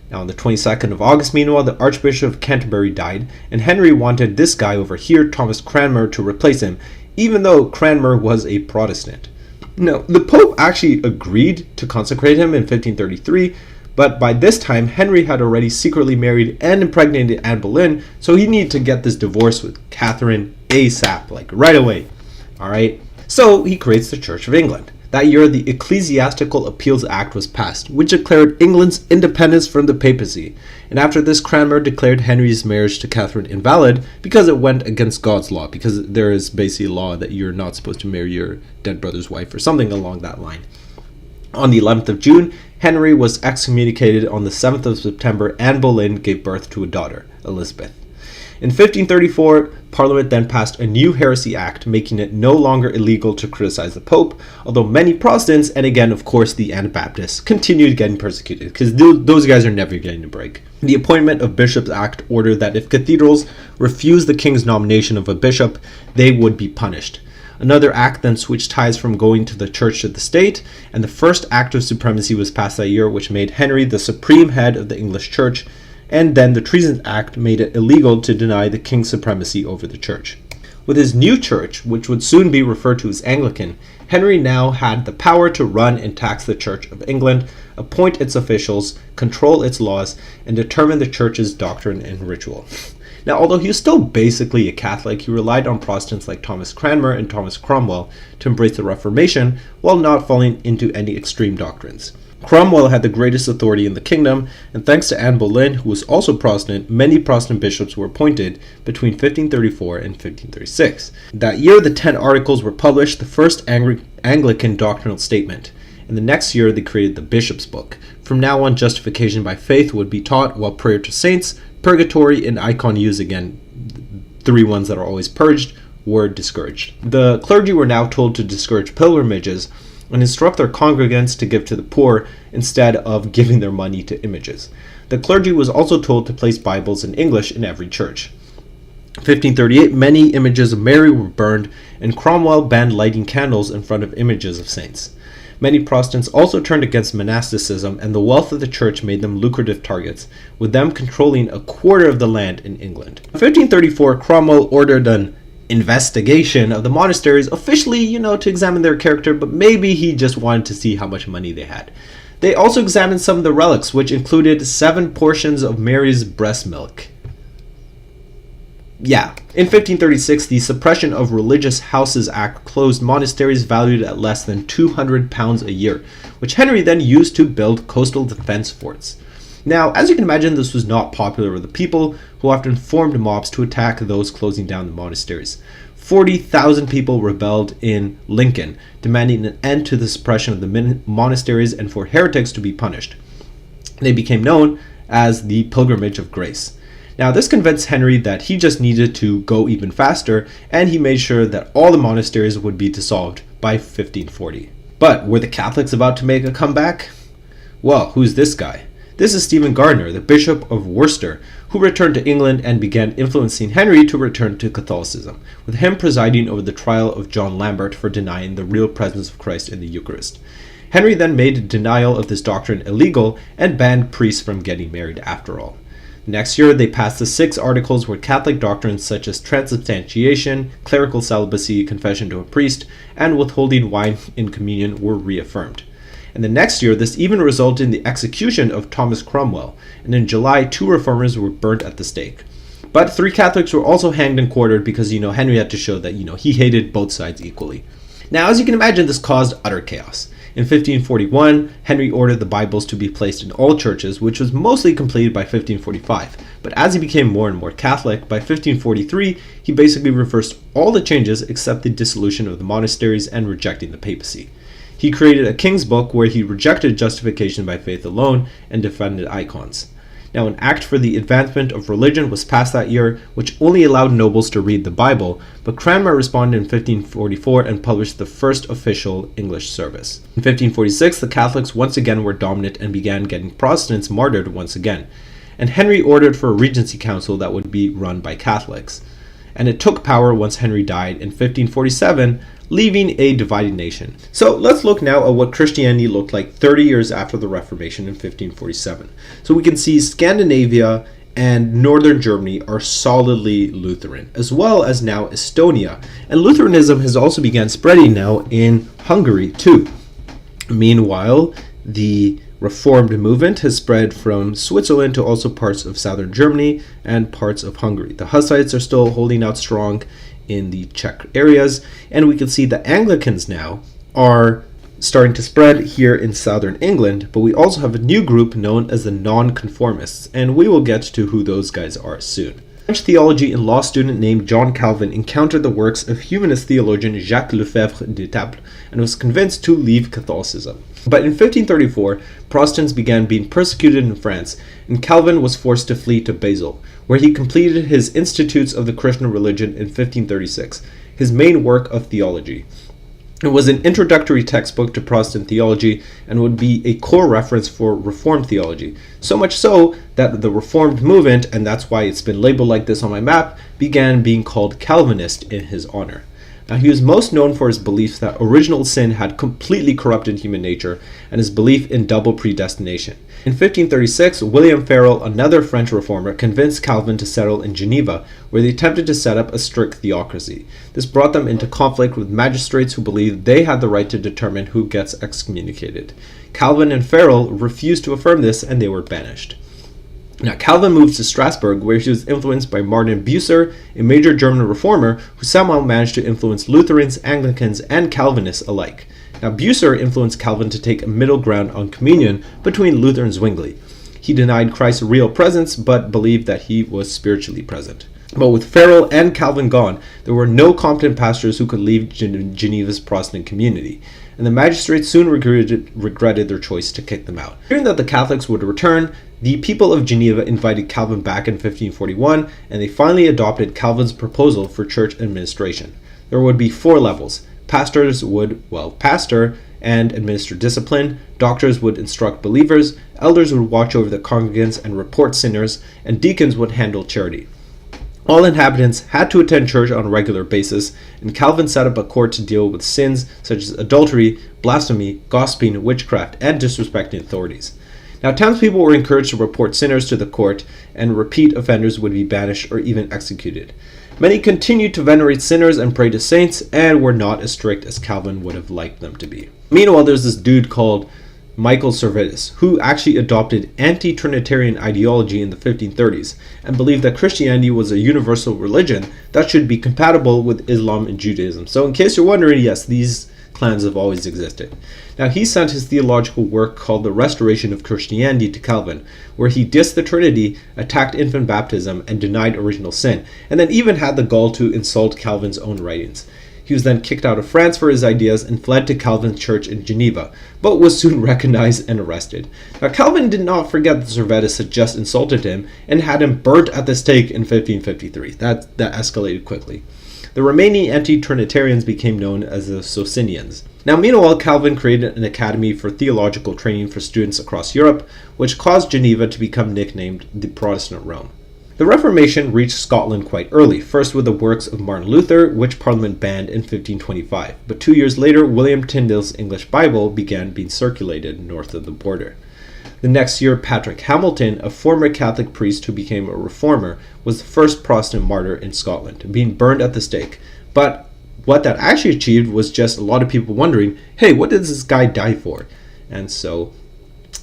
Now, on the 22nd of August, meanwhile, the Archbishop of Canterbury died, and Henry wanted this guy over here, Thomas Cranmer, to replace him, even though Cranmer was a Protestant. Now, the Pope actually agreed to consecrate him in 1533, but by this time, Henry had already secretly married and impregnated Anne Boleyn, so he needed to get this divorce with Catherine ASAP, like right away. Alright? So he creates the Church of England. That year, the Ecclesiastical Appeals Act was passed, which declared England's independence from the papacy. And after this, Cranmer declared Henry's marriage to Catherine invalid because it went against God's law, because there is basically a law that you're not supposed to marry your dead brother's wife or something along that line. On the 11th of June, Henry was excommunicated. On the 7th of September, Anne Boleyn gave birth to a daughter, Elizabeth. In 1534, Parliament then passed a new heresy act, making it no longer illegal to criticize the Pope, although many Protestants, and again, of course, the Anabaptists, continued getting persecuted, because those guys are never getting a break. The Appointment of Bishops Act ordered that if cathedrals refused the king's nomination of a bishop, they would be punished. Another act then switched ties from going to the church to the state, and the first act of supremacy was passed that year, which made Henry the supreme head of the English church, and then the Treason Act made it illegal to deny the king's supremacy over the church. With his new church, which would soon be referred to as Anglican, Henry now had the power to run and tax the Church of England, appoint its officials, control its laws, and determine the church's doctrine and ritual. Now, although he was still basically a Catholic, he relied on Protestants like Thomas Cranmer and Thomas Cromwell to embrace the Reformation while not falling into any extreme doctrines. Cromwell had the greatest authority in the kingdom, and thanks to Anne Boleyn, who was also Protestant, many Protestant bishops were appointed between 1534 and 1536. That year, the 10 Articles were published, the first Anglican doctrinal statement. And the next year, they created the Bishop's Book. From now on, justification by faith would be taught, while prayer to saints, purgatory, and icon use, again, 3 ones that are always purged, were discouraged. The clergy were now told to discourage pilgrimages and instruct their congregants to give to the poor instead of giving their money to images. The clergy was also told to place Bibles in English in every church. 1538, many images of Mary were burned, and Cromwell banned lighting candles in front of images of saints. Many Protestants also turned against monasticism, and the wealth of the church made them lucrative targets, with them controlling a quarter of the land in England. In 1534, Cromwell ordered an investigation of the monasteries, officially, to examine their character, but maybe he just wanted to see how much money they had. They also examined some of the relics, which included 7 portions of Mary's breast milk. Yeah. In 1536, the Suppression of Religious Houses Act closed monasteries valued at less than £200 a year, which Henry then used to build coastal defense forts. Now, as you can imagine, this was not popular with the people, who often formed mobs to attack those closing down the monasteries. 40,000 people rebelled in Lincoln, demanding an end to the suppression of the monasteries and for heretics to be punished. They became known as the Pilgrimage of Grace. Now, this convinced Henry that he just needed to go even faster, and he made sure that all the monasteries would be dissolved by 1540. But were the Catholics about to make a comeback? Well, who's this guy? This is Stephen Gardiner, the Bishop of Worcester, who returned to England and began influencing Henry to return to Catholicism, with him presiding over the trial of John Lambert for denying the real presence of Christ in the Eucharist. Henry then made denial of this doctrine illegal and banned priests from getting married after all. Next year, they passed the 6 articles where Catholic doctrines such as transubstantiation, clerical celibacy, confession to a priest, and withholding wine in communion were reaffirmed. And the next year, this even resulted in the execution of Thomas Cromwell, and in July, 2 reformers were burnt at the stake. But 3 Catholics were also hanged and quartered because, Henry had to show that, he hated both sides equally. Now, as you can imagine, this caused utter chaos. In 1541, Henry ordered the Bibles to be placed in all churches, which was mostly completed by 1545. But as he became more and more Catholic, by 1543, he basically reversed all the changes except the dissolution of the monasteries and rejecting the papacy. He created a King's Book where he rejected justification by faith alone and defended icons. Now, an act for the advancement of religion was passed that year, which only allowed nobles to read the Bible, but Cranmer responded in 1544 and published the first official English service. In 1546, the Catholics once again were dominant and began getting Protestants martyred once again, and Henry ordered for a regency council that would be run by Catholics. And it took power once Henry died in 1547, leaving a divided nation. So let's look now at what Christianity looked like 30 years after the Reformation in 1547. So we can see Scandinavia and northern Germany are solidly Lutheran, as well as now Estonia. And Lutheranism has also begun spreading now in Hungary too. Meanwhile, the Reformed movement has spread from Switzerland to also parts of southern Germany and parts of Hungary. The Hussites are still holding out strong in the Czech areas, and we can see the Anglicans now are starting to spread here in southern England, but we also have a new group known as the Nonconformists, and we will get to who those guys are soon. A French theology and law student named John Calvin encountered the works of humanist theologian Jacques Lefebvre d'Etaples and was convinced to leave Catholicism. But in 1534, Protestants began being persecuted in France, and Calvin was forced to flee to Basel, where he completed his Institutes of the Christian Religion in 1536, his main work of theology. It was an introductory textbook to Protestant theology and would be a core reference for Reformed theology, so much so that the Reformed movement, and that's why it's been labeled like this on my map, began being called Calvinist in his honor. Now, he was most known for his belief that original sin had completely corrupted human nature and his belief in double predestination. In 1536, William Farel, another French reformer, convinced Calvin to settle in Geneva, where they attempted to set up a strict theocracy. This brought them into conflict with magistrates who believed they had the right to determine who gets excommunicated. Calvin and Farel refused to affirm this, and they were banished. Now, Calvin moved to Strasbourg, where he was influenced by Martin Bucer, a major German reformer who somehow managed to influence Lutherans, Anglicans, and Calvinists alike. Now, Bucer influenced Calvin to take a middle ground on communion between Luther and Zwingli. He denied Christ's real presence, but believed that he was spiritually present. But with Farel and Calvin gone, there were no competent pastors who could lead Geneva's Protestant community, and the magistrates soon regretted their choice to kick them out. Hearing that the Catholics would return, the people of Geneva invited Calvin back in 1541, and they finally adopted Calvin's proposal for church administration. There would be 4 levels. Pastors would, pastor and administer discipline, doctors would instruct believers, elders would watch over the congregants and report sinners, and deacons would handle charity. All inhabitants had to attend church on a regular basis, and Calvin set up a court to deal with sins such as adultery, blasphemy, gossiping, witchcraft, and disrespecting authorities. Now, townspeople were encouraged to report sinners to the court, and repeat offenders would be banished or even executed. Many continued to venerate sinners and pray to saints, and were not as strict as Calvin would have liked them to be. Meanwhile, there's this dude called Michael Servetus, who actually adopted anti-Trinitarian ideology in the 1530s and believed that Christianity was a universal religion that should be compatible with Islam and Judaism. So in case you're wondering, yes, these clans have always existed. Now, he sent his theological work called The Restoration of Christianity to Calvin, where he dissed the Trinity, attacked infant baptism, and denied original sin, and then even had the gall to insult Calvin's own writings. He was then kicked out of France for his ideas and fled to Calvin's church in Geneva, but was soon recognized and arrested. Now, Calvin did not forget that Servetus had just insulted him and had him burnt at the stake in 1553. That escalated quickly. The remaining anti-Trinitarians became known as the Socinians. Now, meanwhile, Calvin created an academy for theological training for students across Europe, which caused Geneva to become nicknamed the Protestant Rome. The Reformation reached Scotland quite early, first with the works of Martin Luther, which Parliament banned in 1525. But 2 years later, William Tyndale's English Bible began being circulated north of the border. The next year, Patrick Hamilton, a former Catholic priest who became a reformer, was the first Protestant martyr in Scotland, being burned at the stake. But what that actually achieved was just a lot of people wondering, hey, what did this guy die for? And so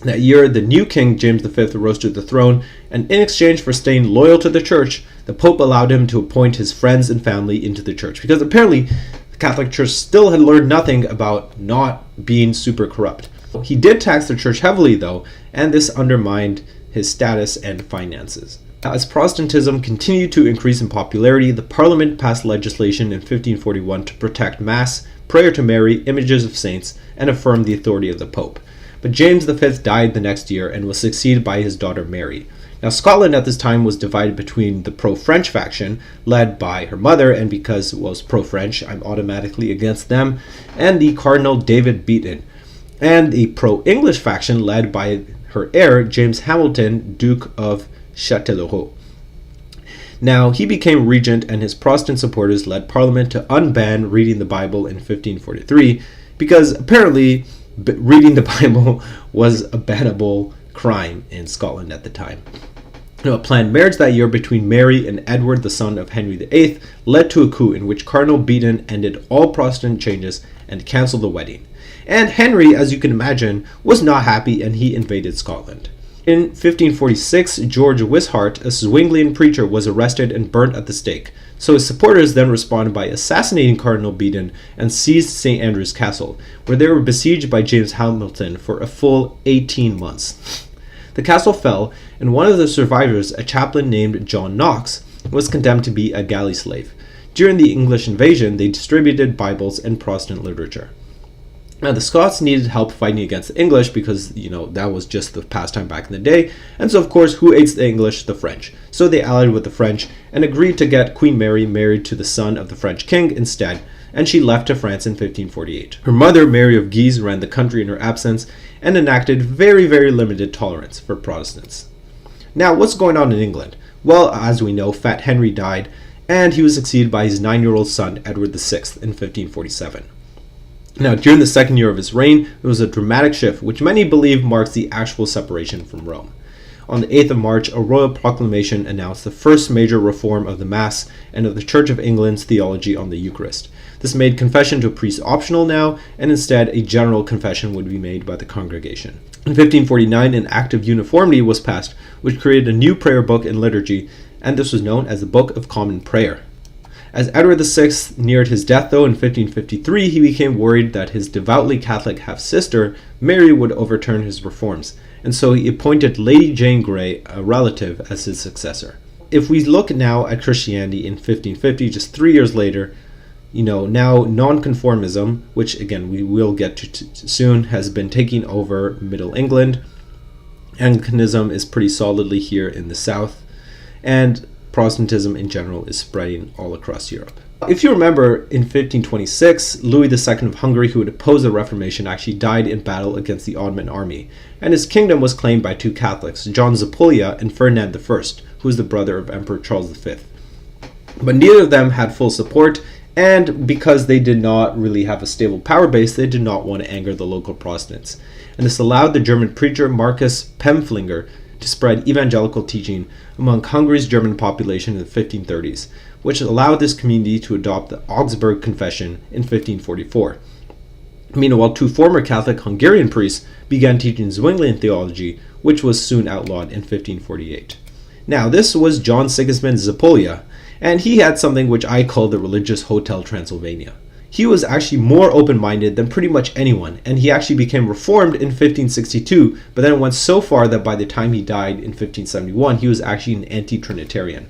That year, the new king, James V, rose to the throne, and in exchange for staying loyal to the church, the Pope allowed him to appoint his friends and family into the church, because apparently the Catholic Church still had learned nothing about not being super corrupt. He did tax the church heavily, though, and this undermined his status and finances. As Protestantism continued to increase in popularity, the Parliament passed legislation in 1541 to protect Mass, prayer to Mary, images of saints, and affirm the authority of the Pope. But James V died the next year and was succeeded by his daughter Mary. Now, Scotland at this time was divided between the pro-French faction, led by her mother, and because it was pro-French, I'm automatically against them, and the Cardinal David Beaton, and the pro-English faction led by her heir, James Hamilton, Duke of Châtellerault. Now, he became regent, and his Protestant supporters led Parliament to unban reading the Bible in 1543, because apparently reading the Bible was a bannable crime in Scotland at the time. A planned marriage that year between Mary and Edward, the son of Henry VIII, led to a coup in which Cardinal Beaton ended all Protestant changes and cancelled the wedding. And Henry, as you can imagine, was not happy, and he invaded Scotland. In 1546, George Wishart, a Zwinglian preacher, was arrested and burnt at the stake. So his supporters then responded by assassinating Cardinal Beaton and seized St. Andrew's Castle, where they were besieged by James Hamilton for a full 18 months. The castle fell, and one of the survivors, a chaplain named John Knox, was condemned to be a galley slave. During the English invasion, they distributed Bibles and Protestant literature. Now, the Scots needed help fighting against the English because, that was just the pastime back in the day. And so, of course, who aids the English? The French. So they allied with the French and agreed to get Queen Mary married to the son of the French king instead, and she left to France in 1548. Her mother, Mary of Guise, ran the country in her absence and enacted very, very limited tolerance for Protestants. Now, what's going on in England? Well, as we know, Fat Henry died, and he was succeeded by his 9-year-old son, Edward VI, in 1547. Now, during the second year of his reign, there was a dramatic shift, which many believe marks the actual separation from Rome. On the 8th of March, a royal proclamation announced the first major reform of the Mass and of the Church of England's theology on the Eucharist. This made confession to a priest optional now, and instead a general confession would be made by the congregation. In 1549, an Act of Uniformity was passed, which created a new prayer book in liturgy, and this was known as the Book of Common Prayer. As Edward VI neared his death, though, in 1553, he became worried that his devoutly Catholic half-sister, Mary, would overturn his reforms, and so he appointed Lady Jane Grey, a relative, as his successor. If we look now at Christianity in 1550, just 3 years later, now nonconformism, which again we will get to soon, has been taking over Middle England. Anglicanism is pretty solidly here in the south, and Protestantism in general is spreading all across Europe. If you remember, in 1526, Louis II of Hungary, who had opposed the Reformation, actually died in battle against the Ottoman army, and his kingdom was claimed by two Catholics, John Zapolya and Ferdinand I, who was the brother of Emperor Charles V. But neither of them had full support, and because they did not really have a stable power base, they did not want to anger the local Protestants. And this allowed the German preacher Marcus Pempflinger to spread evangelical teaching among Hungary's German population in the 1530s, which allowed this community to adopt the Augsburg Confession in 1544. Meanwhile, two former Catholic Hungarian priests began teaching Zwinglian theology, which was soon outlawed in 1548. Now, this was John Sigismund Zapolya, and he had something which I call the religious Hotel Transylvania. He was actually more open-minded than pretty much anyone, and he actually became reformed in 1562, but then went so far that by the time he died in 1571, he was actually an anti-Trinitarian.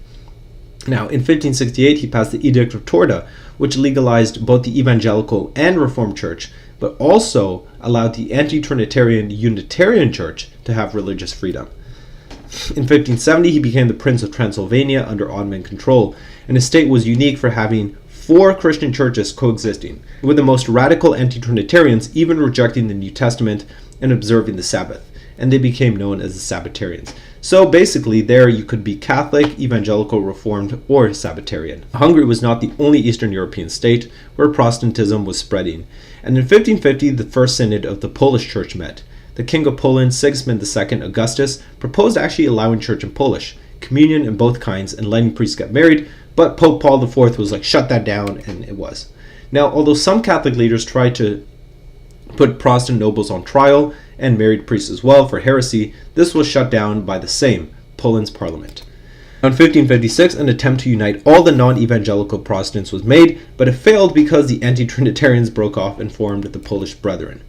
Now, in 1568, he passed the Edict of Torda, which legalized both the Evangelical and Reformed Church, but also allowed the anti-Trinitarian Unitarian Church to have religious freedom. In 1570, he became the Prince of Transylvania under Ottoman control, and his state was unique for having 4 Christian churches coexisting, with the most radical anti-Trinitarians even rejecting the New Testament and observing the Sabbath, and they became known as the Sabbatarians. So basically there you could be Catholic, Evangelical, Reformed, or Sabbatarian. Hungary was not the only Eastern European state where Protestantism was spreading, and in 1550 the First Synod of the Polish Church met. The King of Poland, Sigismund II Augustus, proposed actually allowing church in Polish, communion in both kinds, and letting priests get married, but Pope Paul IV was like, shut that down, and it was. Now, although some Catholic leaders tried to put Protestant nobles on trial and married priests as well for heresy, this was shut down by the same Poland's parliament. In 1556, an attempt to unite all the non-evangelical Protestants was made, but it failed because the anti-Trinitarians broke off and formed the Polish Brethren.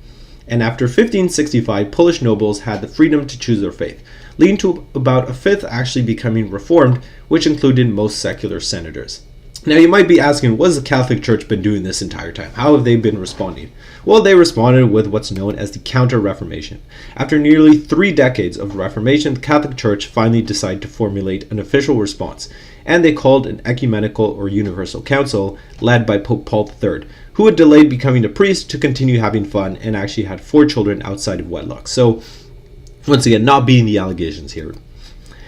And after 1565, Polish nobles had the freedom to choose their faith, leading to about a fifth actually becoming Reformed, which included most secular senators. Now you might be asking, what has the Catholic Church been doing this entire time? How have they been responding? Well, they responded with what's known as the Counter-Reformation. After nearly 3 decades of Reformation, the Catholic Church finally decided to formulate an official response, and they called an ecumenical or universal council led by Pope Paul III, who had delayed becoming a priest to continue having fun and actually had 4 children outside of wedlock. So, once again, not beating the allegations here.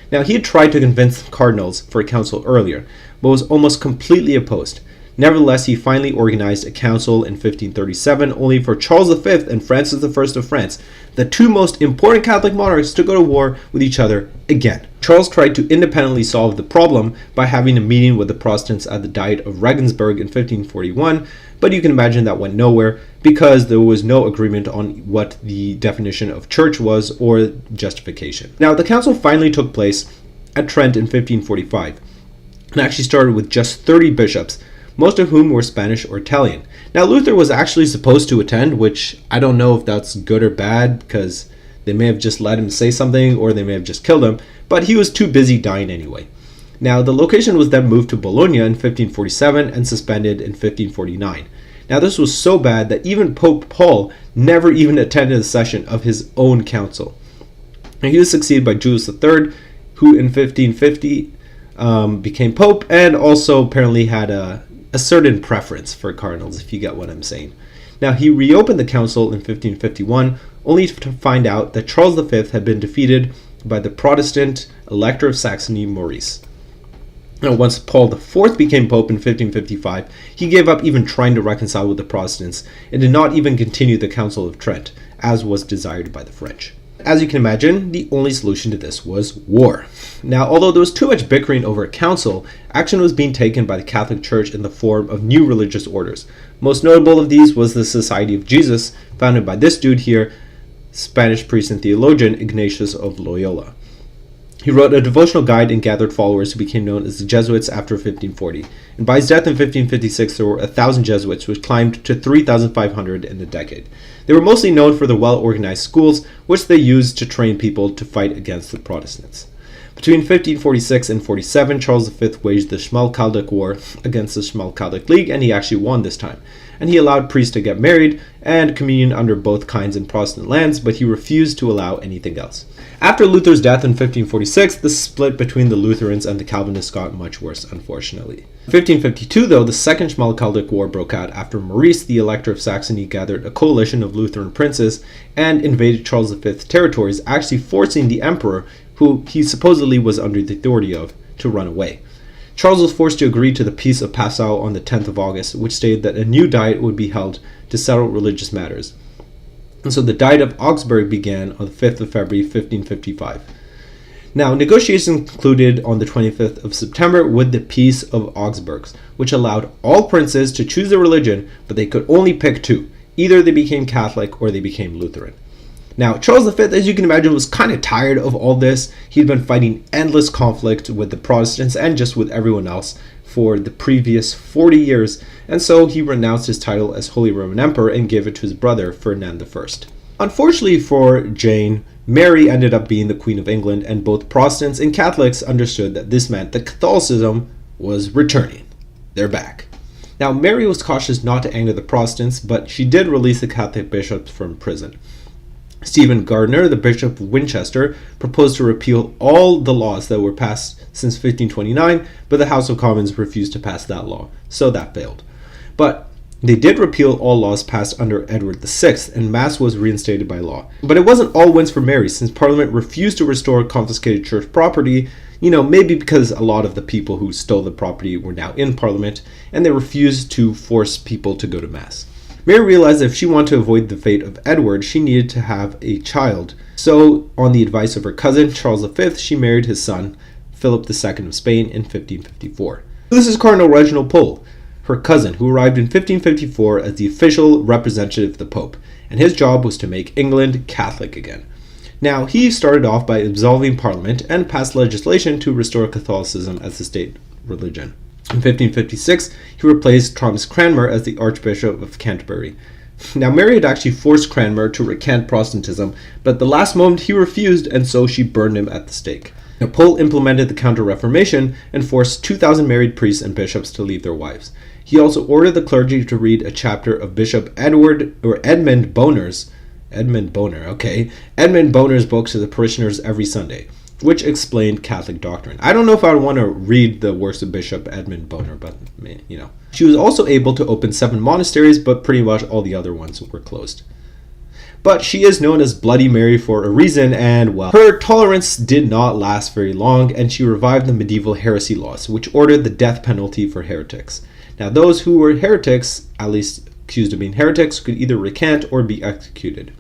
Now, he had tried to convince cardinals for a council earlier, but was almost completely opposed. Nevertheless, he finally organized a council in 1537, only for Charles V and Francis I of France, the 2 most important Catholic monarchs, to go to war with each other again. Charles tried to independently solve the problem by having a meeting with the Protestants at the Diet of Regensburg in 1541, but you can imagine that went nowhere because there was no agreement on what the definition of church was or justification. Now, the council finally took place at Trent in 1545 and actually started with just 30 bishops, most of whom were Spanish or Italian. Now, Luther was actually supposed to attend, which I don't know if that's good or bad, because they may have just let him say something or they may have just killed him, but he was too busy dying anyway. Now, the location was then moved to Bologna in 1547 and suspended in 1549. Now, this was so bad that even Pope Paul never even attended a session of his own council. Now, he was succeeded by Julius III, who in 1550 became Pope, and also apparently had a certain preference for cardinals, if you get what I'm saying. Now, he reopened the council in 1551, only to find out that Charles V had been defeated by the Protestant Elector of Saxony, Maurice. Now, once Paul IV became Pope in 1555, he gave up even trying to reconcile with the Protestants and did not even continue the Council of Trent, as was desired by the French. As you can imagine, the only solution to this was war. Now, although there was too much bickering over a council, action was being taken by the Catholic Church in the form of new religious orders. Most notable of these was the Society of Jesus, founded by this dude here, Spanish priest and theologian Ignatius of Loyola. He wrote a devotional guide and gathered followers who became known as the Jesuits after 1540. And by his death in 1556, there were 1,000 Jesuits, which climbed to 3,500 in a decade. They were mostly known for their well-organized schools, which they used to train people to fight against the Protestants. Between 1546 and 47, Charles V waged the Schmalkaldic War against the Schmalkaldic League, and he actually won this time. And he allowed priests to get married and communion under both kinds in Protestant lands, but he refused to allow anything else. After Luther's death in 1546, the split between the Lutherans and the Calvinists got much worse, unfortunately. In 1552, though, the Second Schmalkaldic War broke out after Maurice, the Elector of Saxony, gathered a coalition of Lutheran princes and invaded Charles V's territories, actually forcing the emperor, who he supposedly was under the authority of, to run away. Charles was forced to agree to the Peace of Passau on the 10th of August, which stated that a new diet would be held to settle religious matters. And so the Diet of Augsburg began on the 5th of February 1555. Now, negotiations concluded on the 25th of September with the Peace of Augsburg, which allowed all princes to choose their religion, but they could only pick 2. Either they became Catholic or they became Lutheran. Now, Charles V, as you can imagine, was kind of tired of all this. He'd been fighting endless conflict with the Protestants and just with everyone else for the previous 40 years, and so he renounced his title as Holy Roman Emperor and gave it to his brother, Ferdinand I. Unfortunately for Jane, Mary ended up being the Queen of England, and both Protestants and Catholics understood that this meant that Catholicism was returning. They're back. Now, Mary was cautious not to anger the Protestants, but she did release the Catholic bishops from prison. Stephen Gardiner, the Bishop of Winchester, proposed to repeal all the laws that were passed since 1529, but the House of Commons refused to pass that law, so that failed. But they did repeal all laws passed under Edward VI, and Mass was reinstated by law. But it wasn't all wins for Mary, since Parliament refused to restore confiscated church property, maybe because a lot of the people who stole the property were now in Parliament, and they refused to force people to go to Mass. Mary realized that if she wanted to avoid the fate of Edward, she needed to have a child. So, on the advice of her cousin, Charles V, she married his son, Philip II of Spain, in 1554. This is Cardinal Reginald Pole. her cousin, who arrived in 1554 as the official representative of the Pope, and his job was to make England Catholic again. Now, he started off by absolving Parliament and passed legislation to restore Catholicism as the state religion. In 1556, he replaced Thomas Cranmer as the Archbishop of Canterbury. Now, Mary had actually forced Cranmer to recant Protestantism, but at the last moment he refused, and so she burned him at the stake. Now, Pole implemented the Counter-Reformation and forced 2,000 married priests and bishops to leave their wives. He also ordered the clergy to read a chapter of Bishop Edmund Boner's book to the parishioners every Sunday, which explained Catholic doctrine. I don't know if I would want to read the works of Bishop Edmund Boner, but you know. She was also able to open 7 monasteries, but pretty much all the other ones were closed. But she is known as Bloody Mary for a reason, and well, her tolerance did not last very long, and she revived the medieval heresy laws, which ordered the death penalty for heretics. Now, those who were heretics, at least accused of being heretics, could either recant or be executed.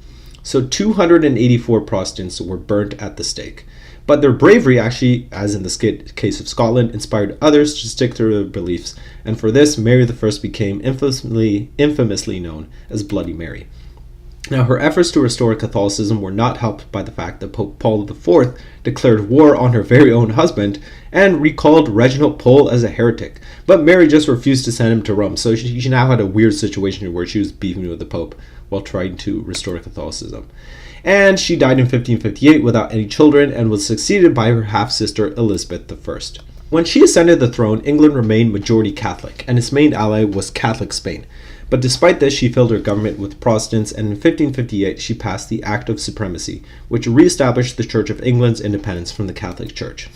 So 284 Protestants were burnt at the stake. But their bravery actually, as in the case of Scotland, inspired others to stick to their beliefs, and for this, Mary I became infamously known as Bloody Mary. Now, her efforts to restore Catholicism were not helped by the fact that Pope Paul IV declared war on her very own husband and recalled Reginald Pole as a heretic. But Mary just refused to send him to Rome, so she now had a weird situation where she was beefing with the Pope while trying to restore Catholicism. And she died in 1558 without any children and was succeeded by her half-sister Elizabeth I. When she ascended the throne, England remained majority Catholic, and its main ally was Catholic Spain. But despite this, she filled her government with Protestants, and in 1558 she passed the Act of Supremacy, which re-established the Church of England's independence from the Catholic Church.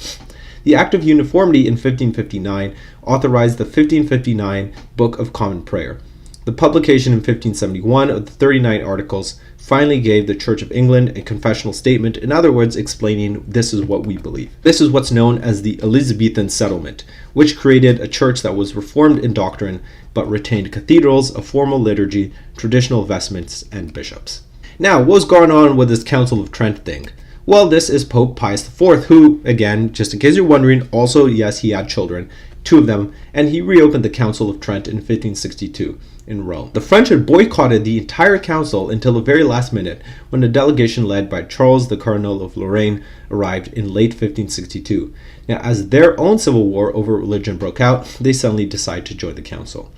The Act of Uniformity in 1559 authorized the 1559 Book of Common Prayer. The publication in 1571 of the 39 Articles finally gave the Church of England a confessional statement, in other words, explaining this is what we believe. This is what's known as the Elizabethan Settlement, which created a church that was reformed in doctrine but retained cathedrals, a formal liturgy, traditional vestments, and bishops. Now, what's going on with this Council of Trent thing? Well, this is Pope Pius IV, who, again, just in case you're wondering, also, yes, he had children, 2 of them, and he reopened the Council of Trent in 1562 in Rome. The French had boycotted the entire council until the very last minute, when a delegation led by Charles the Cardinal of Lorraine arrived in late 1562. Now, as their own civil war over religion broke out, they suddenly decided to join the council.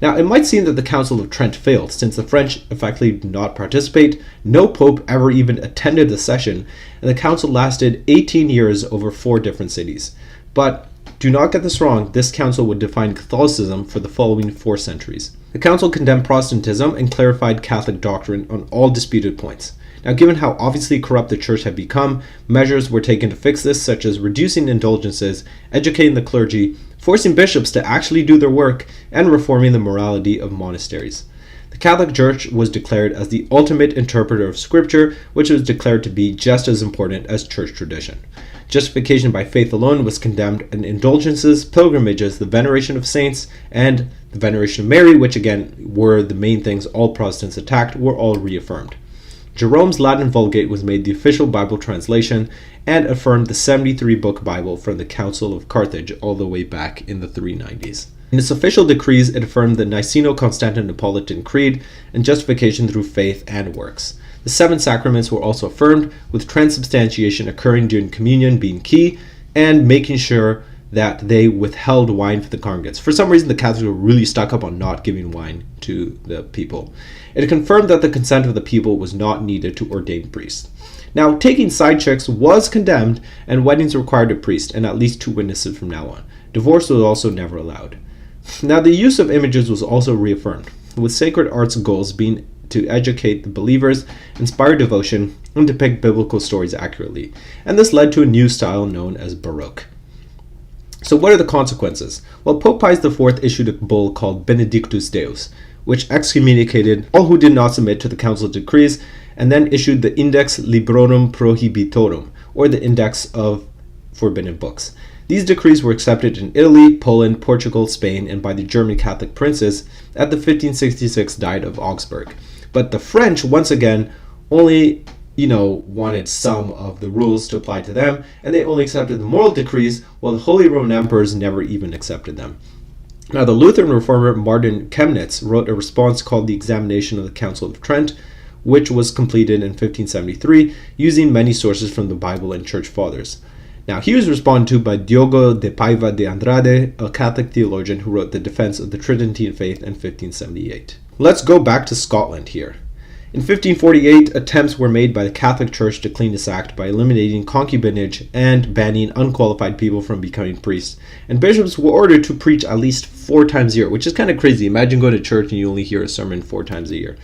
Now, it might seem that the Council of Trent failed, since the French effectively did not participate, no pope ever even attended the session, and the council lasted 18 years over 4 different cities. But do not get this wrong, this council would define Catholicism for the following 4 centuries. The council condemned Protestantism and clarified Catholic doctrine on all disputed points. Now, given how obviously corrupt the church had become, measures were taken to fix this, such as reducing indulgences, educating the clergy, forcing bishops to actually do their work, and reforming the morality of monasteries. The Catholic Church was declared as the ultimate interpreter of Scripture, which was declared to be just as important as church tradition. Justification by faith alone was condemned, and indulgences, pilgrimages, the veneration of saints, and the veneration of Mary, which again were the main things all Protestants attacked, were all reaffirmed. Jerome's Latin Vulgate was made the official Bible translation and affirmed the 73-book Bible from the Council of Carthage all the way back in the 390s. In its official decrees, it affirmed the Niceno-Constantinopolitan Creed and justification through faith and works. The 7 sacraments were also affirmed, with transubstantiation occurring during communion being key, and making sure that they withheld wine for the congregants. For some reason, the Catholics were really stuck up on not giving wine to the people. It confirmed that the consent of the people was not needed to ordain priests. Now, taking side chicks was condemned, and weddings required a priest and at least 2 witnesses from now on. Divorce was also never allowed. Now, the use of images was also reaffirmed, with sacred arts goals being to educate the believers, inspire devotion, and depict biblical stories accurately. And this led to a new style known as Baroque. So what are the consequences? Well, Pope Pius IV issued a bull called Benedictus Deus, which excommunicated all who did not submit to the council decrees, and then issued the Index Librorum Prohibitorum, or the Index of Forbidden Books. These decrees were accepted in Italy, Poland, Portugal, Spain, and by the German Catholic princes at the 1566 Diet of Augsburg. But the French, once again, only wanted some of the rules to apply to them, and they only accepted the moral decrees, while the Holy Roman Emperors never even accepted them. Now, the Lutheran reformer Martin Chemnitz wrote a response called the Examination of the Council of Trent, which was completed in 1573 using many sources from the Bible and Church Fathers. Now, he was responded to by Diogo de Paiva de Andrade, a Catholic theologian who wrote the Defense of the Tridentine Faith in 1578. Let's go back to Scotland here. In 1548, attempts were made by the Catholic Church to clean this act by eliminating concubinage and banning unqualified people from becoming priests. And bishops were ordered to preach at least 4 times a year, which is kind of crazy. Imagine going to church and you only hear a sermon 4 times a year.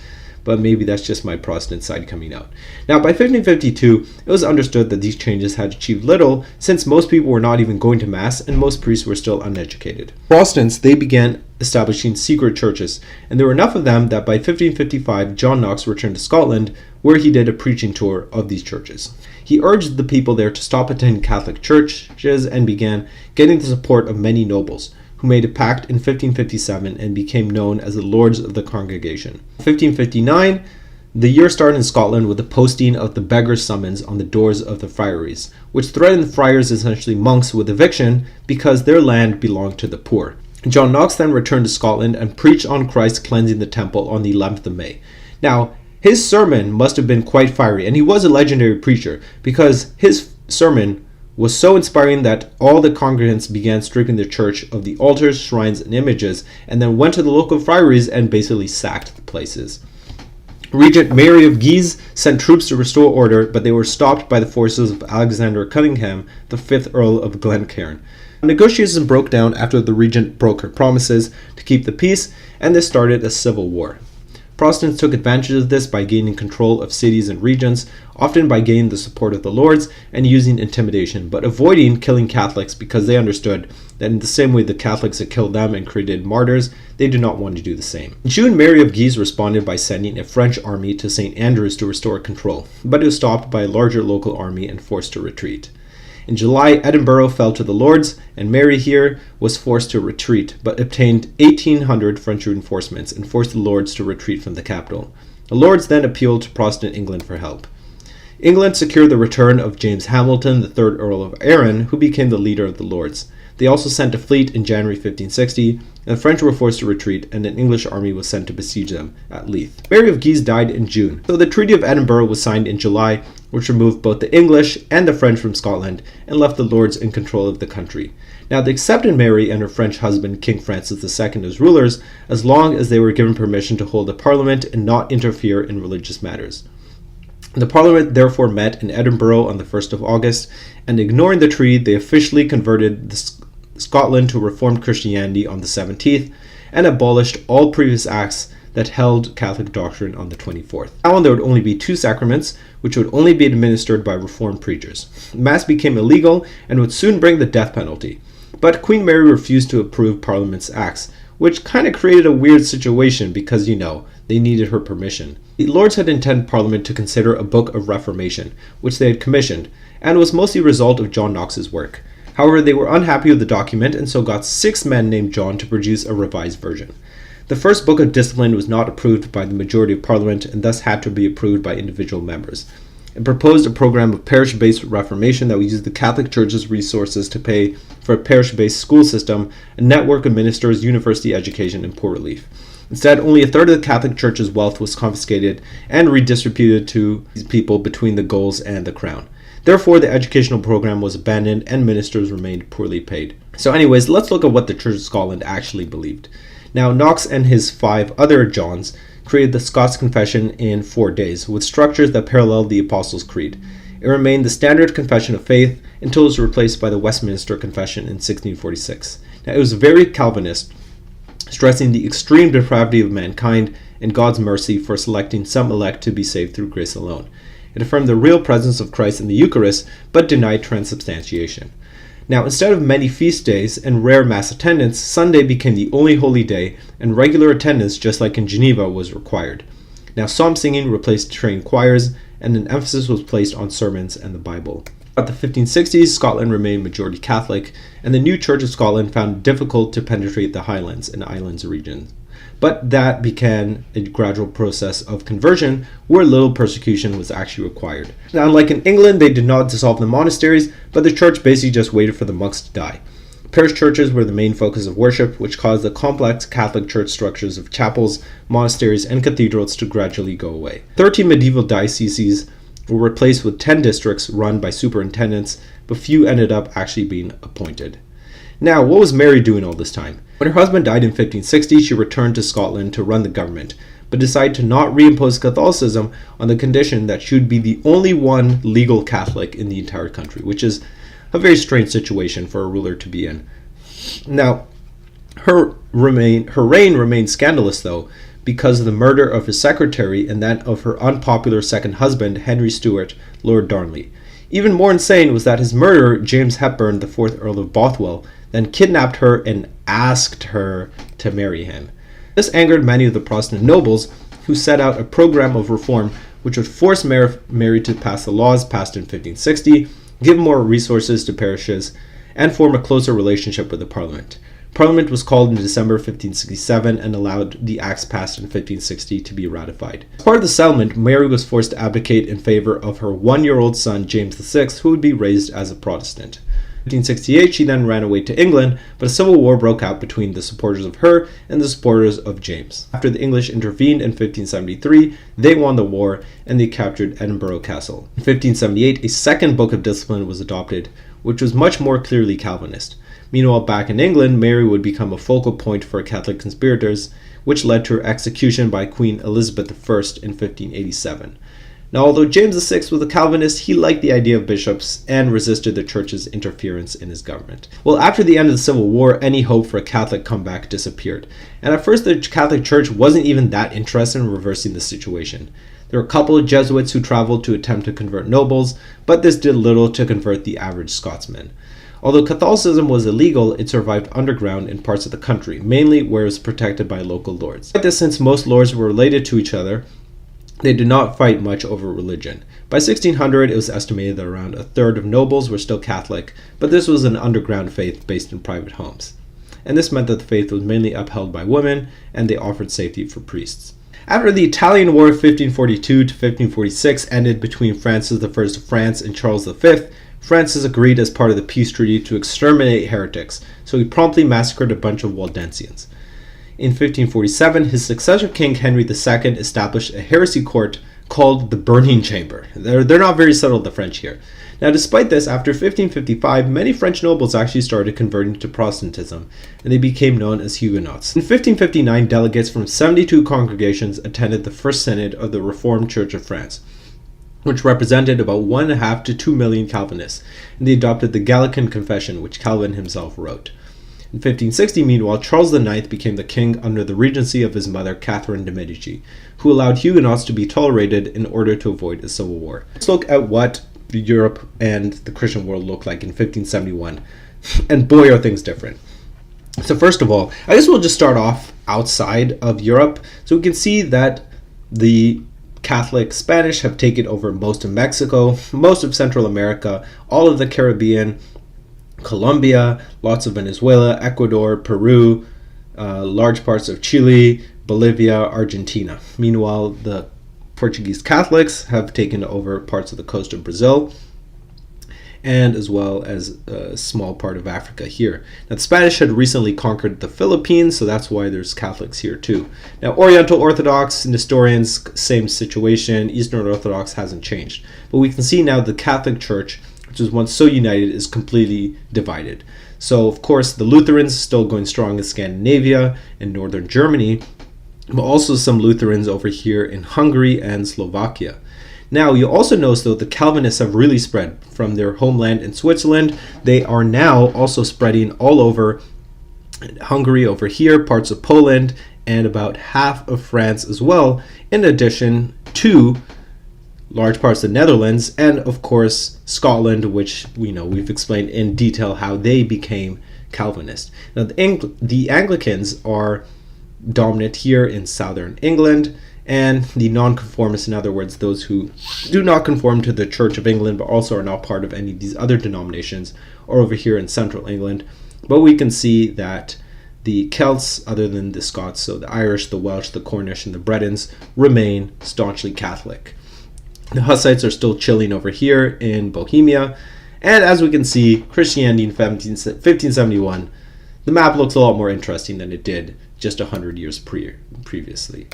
But maybe that's just my Protestant side coming out. Now, by 1552, it was understood that these changes had achieved little, since most people were not even going to Mass and most priests were still uneducated. Protestants, they began establishing secret churches, and there were enough of them that by 1555, John Knox returned to Scotland, where he did a preaching tour of these churches. He urged the people there to stop attending Catholic churches and began getting the support of many nobles, who made a pact in 1557 and became known as the Lords of the Congregation. In 1559, the year started in Scotland with the posting of the beggar's summons on the doors of the friaries, which threatened the friars, essentially monks, with eviction because their land belonged to the poor. John Knox then returned to Scotland and preached on Christ cleansing the temple on the 11th of May. Now, his sermon must have been quite fiery, and he was a legendary preacher because his sermon was so inspiring that all the congregants began stripping the church of the altars, shrines, and images, and then went to the local friaries and basically sacked the places. Regent Mary of Guise sent troops to restore order, but they were stopped by the forces of Alexander Cunningham, the 5th Earl of Glencairn. Negotiations broke down after the regent broke her promises to keep the peace, and this started a civil war. Protestants took advantage of this by gaining control of cities and regions, often by gaining the support of the lords and using intimidation, but avoiding killing Catholics because they understood that in the same way the Catholics had killed them and created martyrs, they do not want to do the same. In June, Mary of Guise responded by sending a French army to St. Andrews to restore control, but it was stopped by a larger local army and forced to retreat. In July, Edinburgh fell to the Lords, and Mary here was forced to retreat, but obtained 1,800 French reinforcements and forced the Lords to retreat from the capital. The Lords then appealed to Protestant England for help. England secured the return of James Hamilton, the 3rd Earl of Arran, who became the leader of the Lords. They also sent a fleet in January 1560, and the French were forced to retreat, and an English army was sent to besiege them at Leith. Mary of Guise died in June, so the Treaty of Edinburgh was signed in July, which removed both the English and the French from Scotland and left the Lords in control of the country. Now, they accepted Mary and her French husband, King Francis II, as rulers, as long as they were given permission to hold a parliament and not interfere in religious matters. The Parliament therefore met in Edinburgh on the 1st of August, and ignoring the treaty, they officially converted Scotland to Reformed Christianity on the 17th, and abolished all previous acts that held Catholic doctrine on the 24th. Now on, there would only be 2 sacraments, which would only be administered by Reformed preachers. Mass became illegal and would soon bring the death penalty. But Queen Mary refused to approve Parliament's acts, which kind of created a weird situation because, they needed her permission. The Lords had intended Parliament to consider a book of Reformation, which they had commissioned, and was mostly a result of John Knox's work. However, they were unhappy with the document and so got 6 men named John to produce a revised version. The first book of discipline was not approved by the majority of Parliament and thus had to be approved by individual members. It proposed a program of parish-based reformation that would use the Catholic Church's resources to pay for a parish-based school system, a network of ministers, university education, and poor relief. Instead, only a third of the Catholic Church's wealth was confiscated and redistributed to these people between the Gauls and the Crown. Therefore, the educational program was abandoned and ministers remained poorly paid. So anyways, let's look at what the Church of Scotland actually believed. Now, Knox and his 5 other Johns created the Scots Confession in 4 days, with structures that paralleled the Apostles' Creed. It remained the standard confession of faith until it was replaced by the Westminster Confession in 1646. Now, it was very Calvinist, stressing the extreme depravity of mankind and God's mercy for selecting some elect to be saved through grace alone. It affirmed the real presence of Christ in the Eucharist, but denied transubstantiation. Now, instead of many feast days and rare mass attendance, Sunday became the only holy day, and regular attendance, just like in Geneva, was required. Now, psalm singing replaced trained choirs, and an emphasis was placed on sermons and the Bible. Throughout the 1560s, Scotland remained majority Catholic, and the new Church of Scotland found it difficult to penetrate the Highlands and Islands regions. But that began a gradual process of conversion where little persecution was actually required. Now, unlike in England, they did not dissolve the monasteries, but the church basically just waited for the monks to die. Parish churches were the main focus of worship, which caused the complex Catholic church structures of chapels, monasteries, and cathedrals to gradually go away. 13 medieval dioceses were replaced with 10 districts run by superintendents, but few ended up actually being appointed. Now, what was Mary doing all this time? When her husband died in 1560, she returned to Scotland to run the government, but decided to not reimpose Catholicism on the condition that she would be the only one legal Catholic in the entire country, which is a very strange situation for a ruler to be in. Now, her reign remained scandalous, though, because of the murder of his secretary and that of her unpopular second husband, Henry Stuart, Lord Darnley. Even more insane was that his murderer, James Hepburn, the 4th Earl of Bothwell, then kidnapped her and asked her to marry him. This angered many of the Protestant nobles, who set out a program of reform which would force Mary to pass the laws passed in 1560, give more resources to parishes, and form a closer relationship with the Parliament. Parliament was called in December 1567 and allowed the acts passed in 1560 to be ratified. As part of the settlement, Mary was forced to abdicate in favor of her 1-year-old son, James VI, who would be raised as a Protestant. In 1568, she then ran away to England, but a civil war broke out between the supporters of her and the supporters of James. After the English intervened in 1573, they won the war and they captured Edinburgh Castle. In 1578, a second book of discipline was adopted, which was much more clearly Calvinist. Meanwhile, back in England, Mary would become a focal point for Catholic conspirators, which led to her execution by Queen Elizabeth I in 1587. Now, although James VI was a Calvinist, he liked the idea of bishops and resisted the church's interference in his government. Well, after the end of the Civil War, any hope for a Catholic comeback disappeared. And at first, the Catholic Church wasn't even that interested in reversing the situation. There were a couple of Jesuits who traveled to attempt to convert nobles, but this did little to convert the average Scotsman. Although Catholicism was illegal, it survived underground in parts of the country, mainly where it was protected by local lords. Despite this, since most lords were related to each other, they did not fight much over religion. By 1600, it was estimated that around a third of nobles were still Catholic, but this was an underground faith based in private homes. And this meant that the faith was mainly upheld by women, and they offered safety for priests. After the Italian War of 1542 to 1546 ended between Francis I of France and Charles V, Francis agreed as part of the peace treaty to exterminate heretics, so he promptly massacred a bunch of Waldensians. In 1547, his successor King Henry II established a heresy court called the Burning Chamber. They're not very subtle, the French here. Now, despite this, after 1555, many French nobles actually started converting to Protestantism, and they became known as Huguenots. In 1559, delegates from 72 congregations attended the First Synod of the Reformed Church of France, which represented about 1.5 to 2 million Calvinists, and they adopted the Gallican Confession, which Calvin himself wrote. In 1560, meanwhile, Charles IX became the king under the regency of his mother, Catherine de' Medici, who allowed Huguenots to be tolerated in order to avoid a civil war. Let's look at what Europe and the Christian world looked like in 1571, and boy are things different. So first of all, I guess we'll just start off outside of Europe. So we can see that the Catholic Spanish have taken over most of Mexico, most of Central America, all of the Caribbean, Colombia, lots of Venezuela, Ecuador, Peru, large parts of Chile, Bolivia, Argentina. Meanwhile, the Portuguese Catholics have taken over parts of the coast of Brazil, and as well as a small part of Africa here. Now, the Spanish had recently conquered the Philippines, so that's why there's Catholics here too. Now, Oriental Orthodox, Nestorians, same situation. Eastern Orthodox hasn't changed. But we can see now the Catholic Church, which was once so united, is completely divided. So, of course, the Lutherans still going strong in Scandinavia and northern Germany, but also some Lutherans over here in Hungary and Slovakia. Now, you also notice, though, the Calvinists have really spread from their homeland in Switzerland. They are now also spreading all over Hungary over here, parts of Poland, and about half of France as well, in addition to large parts of the Netherlands, and of course Scotland, which we've explained in detail how they became Calvinist. Now, the Anglicans are dominant here in southern England, and the nonconformists, in other words, those who do not conform to the Church of England but also are not part of any of these other denominations, are over here in central England. But we can see that the Celts, other than the Scots, so the Irish, the Welsh, the Cornish, and the Bretons, remain staunchly Catholic. The Hussites are still chilling over here in Bohemia, And as we can see, Christianity in 1571, the map looks a lot more interesting than it did just 100 years previously.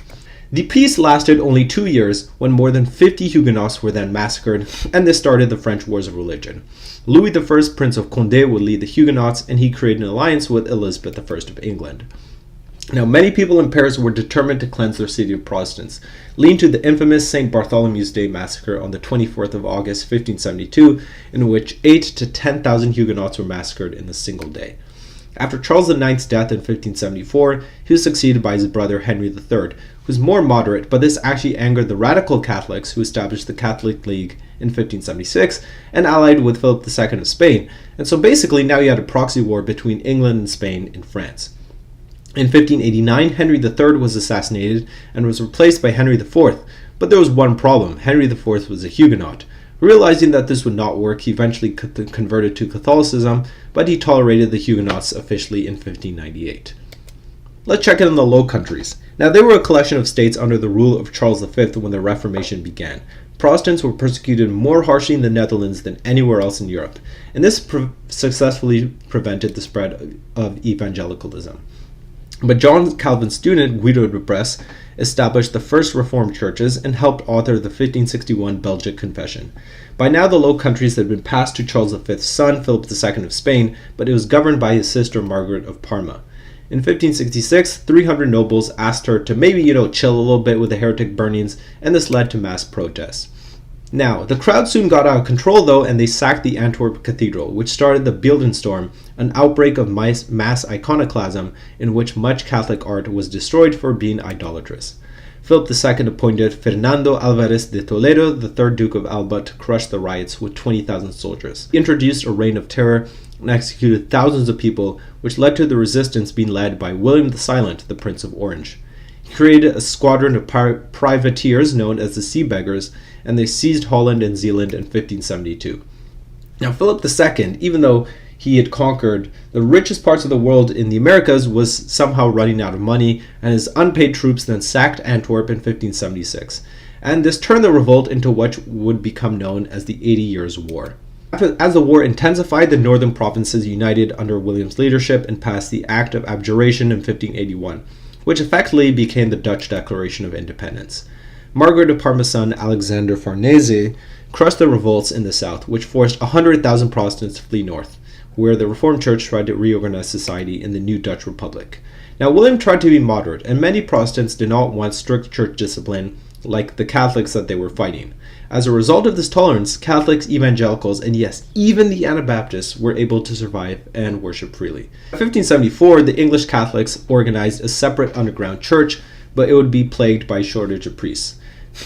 The peace lasted only 2 years when more than 50 Huguenots were then massacred, and this started the French Wars of Religion. Louis I, Prince of Condé, would lead the Huguenots, and he created an alliance with Elizabeth I of England. Now, many people in Paris were determined to cleanse their city of Protestants, leading to the infamous St. Bartholomew's Day massacre on the 24th of August, 1572, in which 8,000 to 10,000 Huguenots were massacred in a single day. After Charles IX's death in 1574, he was succeeded by his brother Henry III, who was more moderate, but this actually angered the radical Catholics who established the Catholic League in 1576 and allied with Philip II of Spain. And so basically now you had a proxy war between England and Spain in France. In 1589, Henry III was assassinated and was replaced by Henry IV, but there was one problem. Henry IV was a Huguenot. Realizing that this would not work, he eventually converted to Catholicism, but he tolerated the Huguenots officially in 1598. Let's check in on the Low Countries. Now, they were a collection of states under the rule of Charles V when the Reformation began. Protestants were persecuted more harshly in the Netherlands than anywhere else in Europe, and this successfully prevented the spread of evangelicalism. But John Calvin's student, Guido de Bresse, established the first Reformed churches and helped author the 1561 Belgic Confession. By now, the Low Countries had been passed to Charles V's son, Philip II of Spain, but it was governed by his sister, Margaret of Parma. In 1566, 300 nobles asked her to maybe, chill a little bit with the heretic burnings, and this led to mass protests. Now, the crowd soon got out of control though, and they sacked the Antwerp Cathedral, which started the Beeldenstorm, an outbreak of mass iconoclasm in which much Catholic art was destroyed for being idolatrous. Philip II appointed Fernando Alvarez de Toledo, the third Duke of Alba, to crush the riots with 20,000 soldiers. He introduced a reign of terror and executed thousands of people, which led to the resistance being led by William the Silent, the Prince of Orange. He created a squadron of privateers known as the Sea Beggars, and they seized Holland and Zealand in 1572. Now, Philip II, even though he had conquered the richest parts of the world in the Americas, was somehow running out of money, and his unpaid troops then sacked Antwerp in 1576. And this turned the revolt into what would become known as the 80 Years' War. As the war intensified, the northern provinces united under William's leadership and passed the Act of Abjuration in 1581, which effectively became the Dutch Declaration of Independence. Margaret of Parma's son, Alexander Farnese, crushed the revolts in the south, which forced 100,000 Protestants to flee north, where the Reformed Church tried to reorganize society in the new Dutch Republic. Now, William tried to be moderate, and many Protestants did not want strict church discipline like the Catholics that they were fighting. As a result of this tolerance, Catholics, evangelicals, and yes, even the Anabaptists were able to survive and worship freely. In 1574, the English Catholics organized a separate underground church, but it would be plagued by a shortage of priests.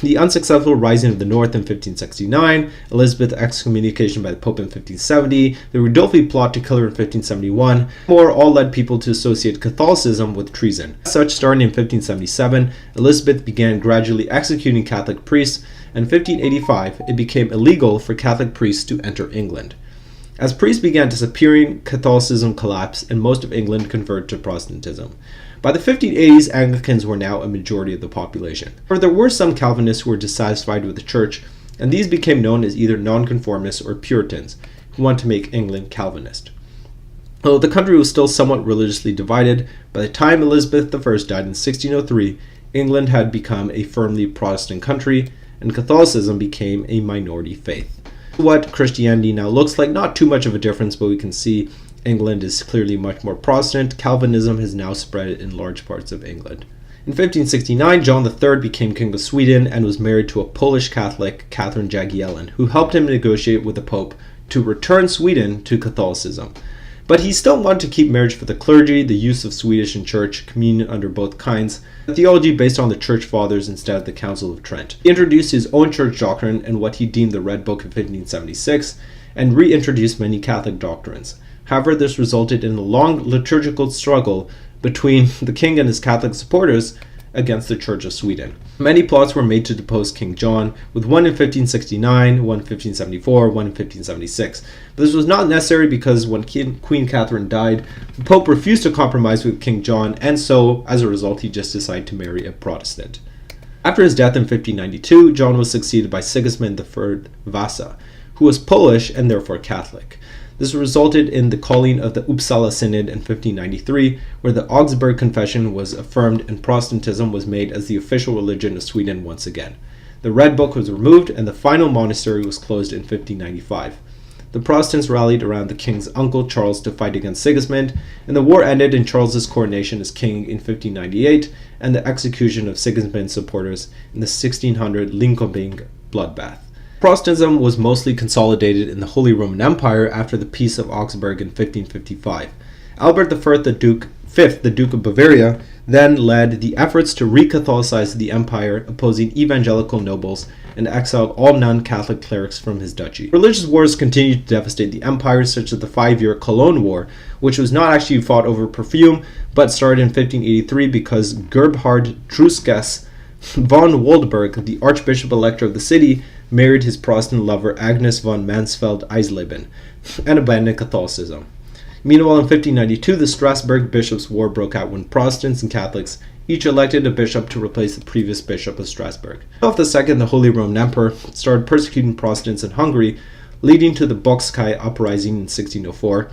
The unsuccessful rising of the North in 1569, Elizabeth's excommunication by the Pope in 1570, the Ridolfi plot to kill her in 1571, all led people to associate Catholicism with treason. As such, starting in 1577, Elizabeth began gradually executing Catholic priests, and in 1585 it became illegal for Catholic priests to enter England. As priests began disappearing, Catholicism collapsed, and most of England converted to Protestantism. By the 1580s, Anglicans were now a majority of the population. However, there were some Calvinists who were dissatisfied with the church, and these became known as either nonconformists or Puritans, who wanted to make England Calvinist. Although the country was still somewhat religiously divided, by the time Elizabeth I died in 1603, England had become a firmly Protestant country, and Catholicism became a minority faith. What Christianity now looks like, not too much of a difference, but we can see England is clearly much more Protestant. Calvinism has now spread in large parts of England. In 1569, John III became King of Sweden and was married to a Polish Catholic, Catherine Jagiellon, who helped him negotiate with the Pope to return Sweden to Catholicism. But he still wanted to keep marriage for the clergy, the use of Swedish and church, communion under both kinds, a theology based on the Church Fathers instead of the Council of Trent. He introduced his own church doctrine and what he deemed the Red Book of 1576, and reintroduced many Catholic doctrines. However, this resulted in a long liturgical struggle between the king and his Catholic supporters against the Church of Sweden. Many plots were made to depose King John, with one in 1569, one in 1574, one in 1576. But this was not necessary because when Queen Catherine died, the Pope refused to compromise with King John, and so, as a result, he just decided to marry a Protestant. After his death in 1592, John was succeeded by Sigismund III Vasa, who was Polish and therefore Catholic. This resulted in the calling of the Uppsala Synod in 1593, where the Augsburg Confession was affirmed and Protestantism was made as the official religion of Sweden once again. The Red Book was removed and the final monastery was closed in 1595. The Protestants rallied around the king's uncle Charles to fight against Sigismund, and the war ended in Charles's coronation as king in 1598 and the execution of Sigismund's supporters in the 1600 Linköping bloodbath. Protestantism was mostly consolidated in the Holy Roman Empire after the Peace of Augsburg in 1555. Albert V, the Duke of Bavaria, then led the efforts to re-Catholicize the empire, opposing evangelical nobles, and exiled all non-Catholic clerics from his duchy. Religious wars continued to devastate the empire, such as the 5-year Cologne War, which was not actually fought over perfume, but started in 1583 because Gerhard Truskas von Waldburg, the Archbishop-Elector of the city, married his Protestant lover Agnes von Mansfeld-Eisleben and abandoned Catholicism. Meanwhile, in 1592, the Strasbourg Bishops' War broke out when Protestants and Catholics each elected a bishop to replace the previous bishop of Strasbourg. Rudolf II, the Holy Roman Emperor, started persecuting Protestants in Hungary, leading to the Bocskai uprising in 1604.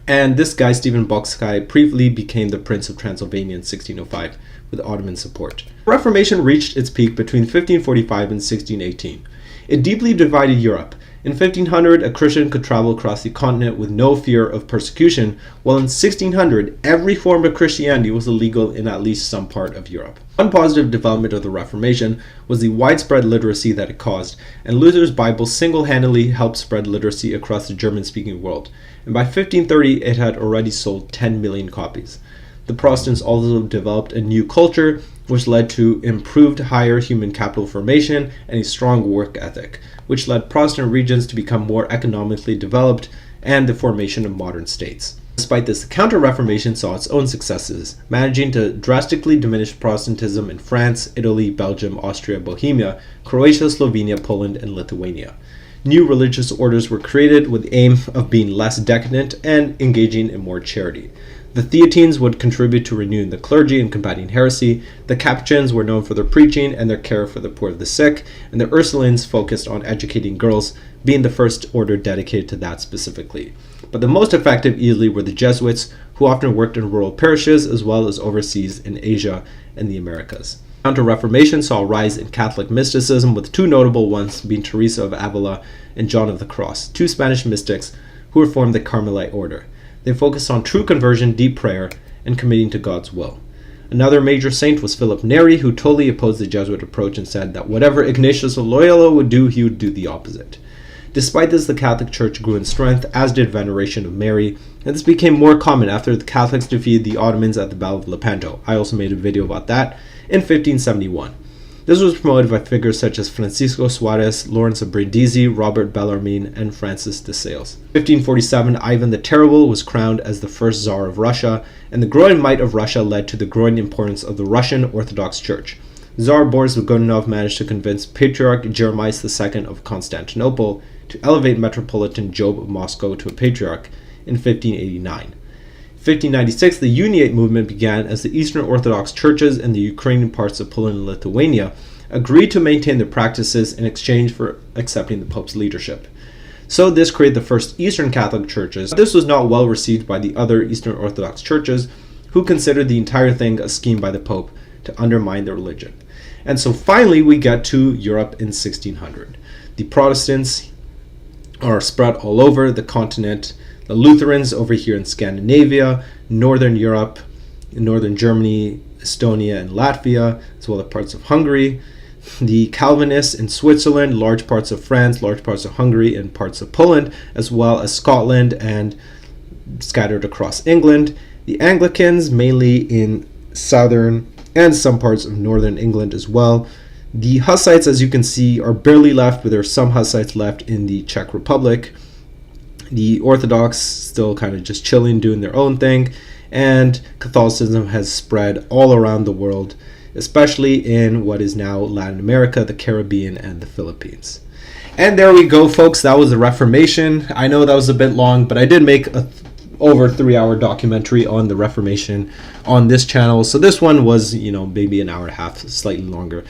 And this guy, Stephen Bocskai, briefly became the Prince of Transylvania in 1605 with Ottoman support. The Reformation reached its peak between 1545 and 1618. It deeply divided Europe. In 1500, a Christian could travel across the continent with no fear of persecution, while in 1600, every form of Christianity was illegal in at least some part of Europe. One positive development of the Reformation was the widespread literacy that it caused, and Luther's Bible single-handedly helped spread literacy across the German-speaking world, and by 1530, it had already sold 10 million copies. The Protestants also developed a new culture, which led to improved higher human capital formation and a strong work ethic, which led Protestant regions to become more economically developed and the formation of modern states. Despite this, the Counter-Reformation saw its own successes, managing to drastically diminish Protestantism in France, Italy, Belgium, Austria, Bohemia, Croatia, Slovenia, Poland, and Lithuania. New religious orders were created with the aim of being less decadent and engaging in more charity. The Theatines would contribute to renewing the clergy and combating heresy. The Capuchins were known for their preaching and their care for the poor and the sick, and the Ursulines focused on educating girls, being the first order dedicated to that specifically. But the most effective easily were the Jesuits, who often worked in rural parishes as well as overseas in Asia and the Americas. Counter-Reformation saw a rise in Catholic mysticism, with two notable ones being Teresa of Avila and John of the Cross, two Spanish mystics who reformed the Carmelite order. They focused on true conversion, deep prayer, and committing to God's will. Another major saint was Philip Neri, who totally opposed the Jesuit approach and said that whatever Ignatius of Loyola would do, he would do the opposite. Despite this, the Catholic Church grew in strength, as did veneration of Mary, and this became more common after the Catholics defeated the Ottomans at the Battle of Lepanto. I also made a video about that in 1571. This was promoted by figures such as Francisco Suarez, Lawrence of Brindisi, Robert Bellarmine, and Francis de Sales. In 1547, Ivan the Terrible was crowned as the first Tsar of Russia, and the growing might of Russia led to the growing importance of the Russian Orthodox Church. Tsar Boris Godunov managed to convince Patriarch Jeremias II of Constantinople to elevate Metropolitan Job of Moscow to a patriarch in 1589. In 1596, the Uniate movement began as the Eastern Orthodox churches in the Ukrainian parts of Poland and Lithuania agreed to maintain their practices in exchange for accepting the Pope's leadership. So this created the first Eastern Catholic churches. This was not well received by the other Eastern Orthodox churches, who considered the entire thing a scheme by the Pope to undermine their religion. And so finally we get to Europe in 1600. The Protestants are spread all over the continent. The Lutherans over here in Scandinavia, Northern Europe, Northern Germany, Estonia, and Latvia, as well as parts of Hungary. The Calvinists in Switzerland, large parts of France, large parts of Hungary, and parts of Poland, as well as Scotland and scattered across England. The Anglicans, mainly in southern and some parts of northern England as well. The Hussites, as you can see, are barely left, but there are some Hussites left in the Czech Republic. The Orthodox still kind of just chilling, doing their own thing, and Catholicism has spread all around the world, especially in what is now Latin America, the Caribbean, and the Philippines. And there we go, folks. That was the Reformation. I know that was a bit long, but I did make a over 3-hour documentary on the Reformation on this channel. So this one was, maybe an hour and a half, slightly longer.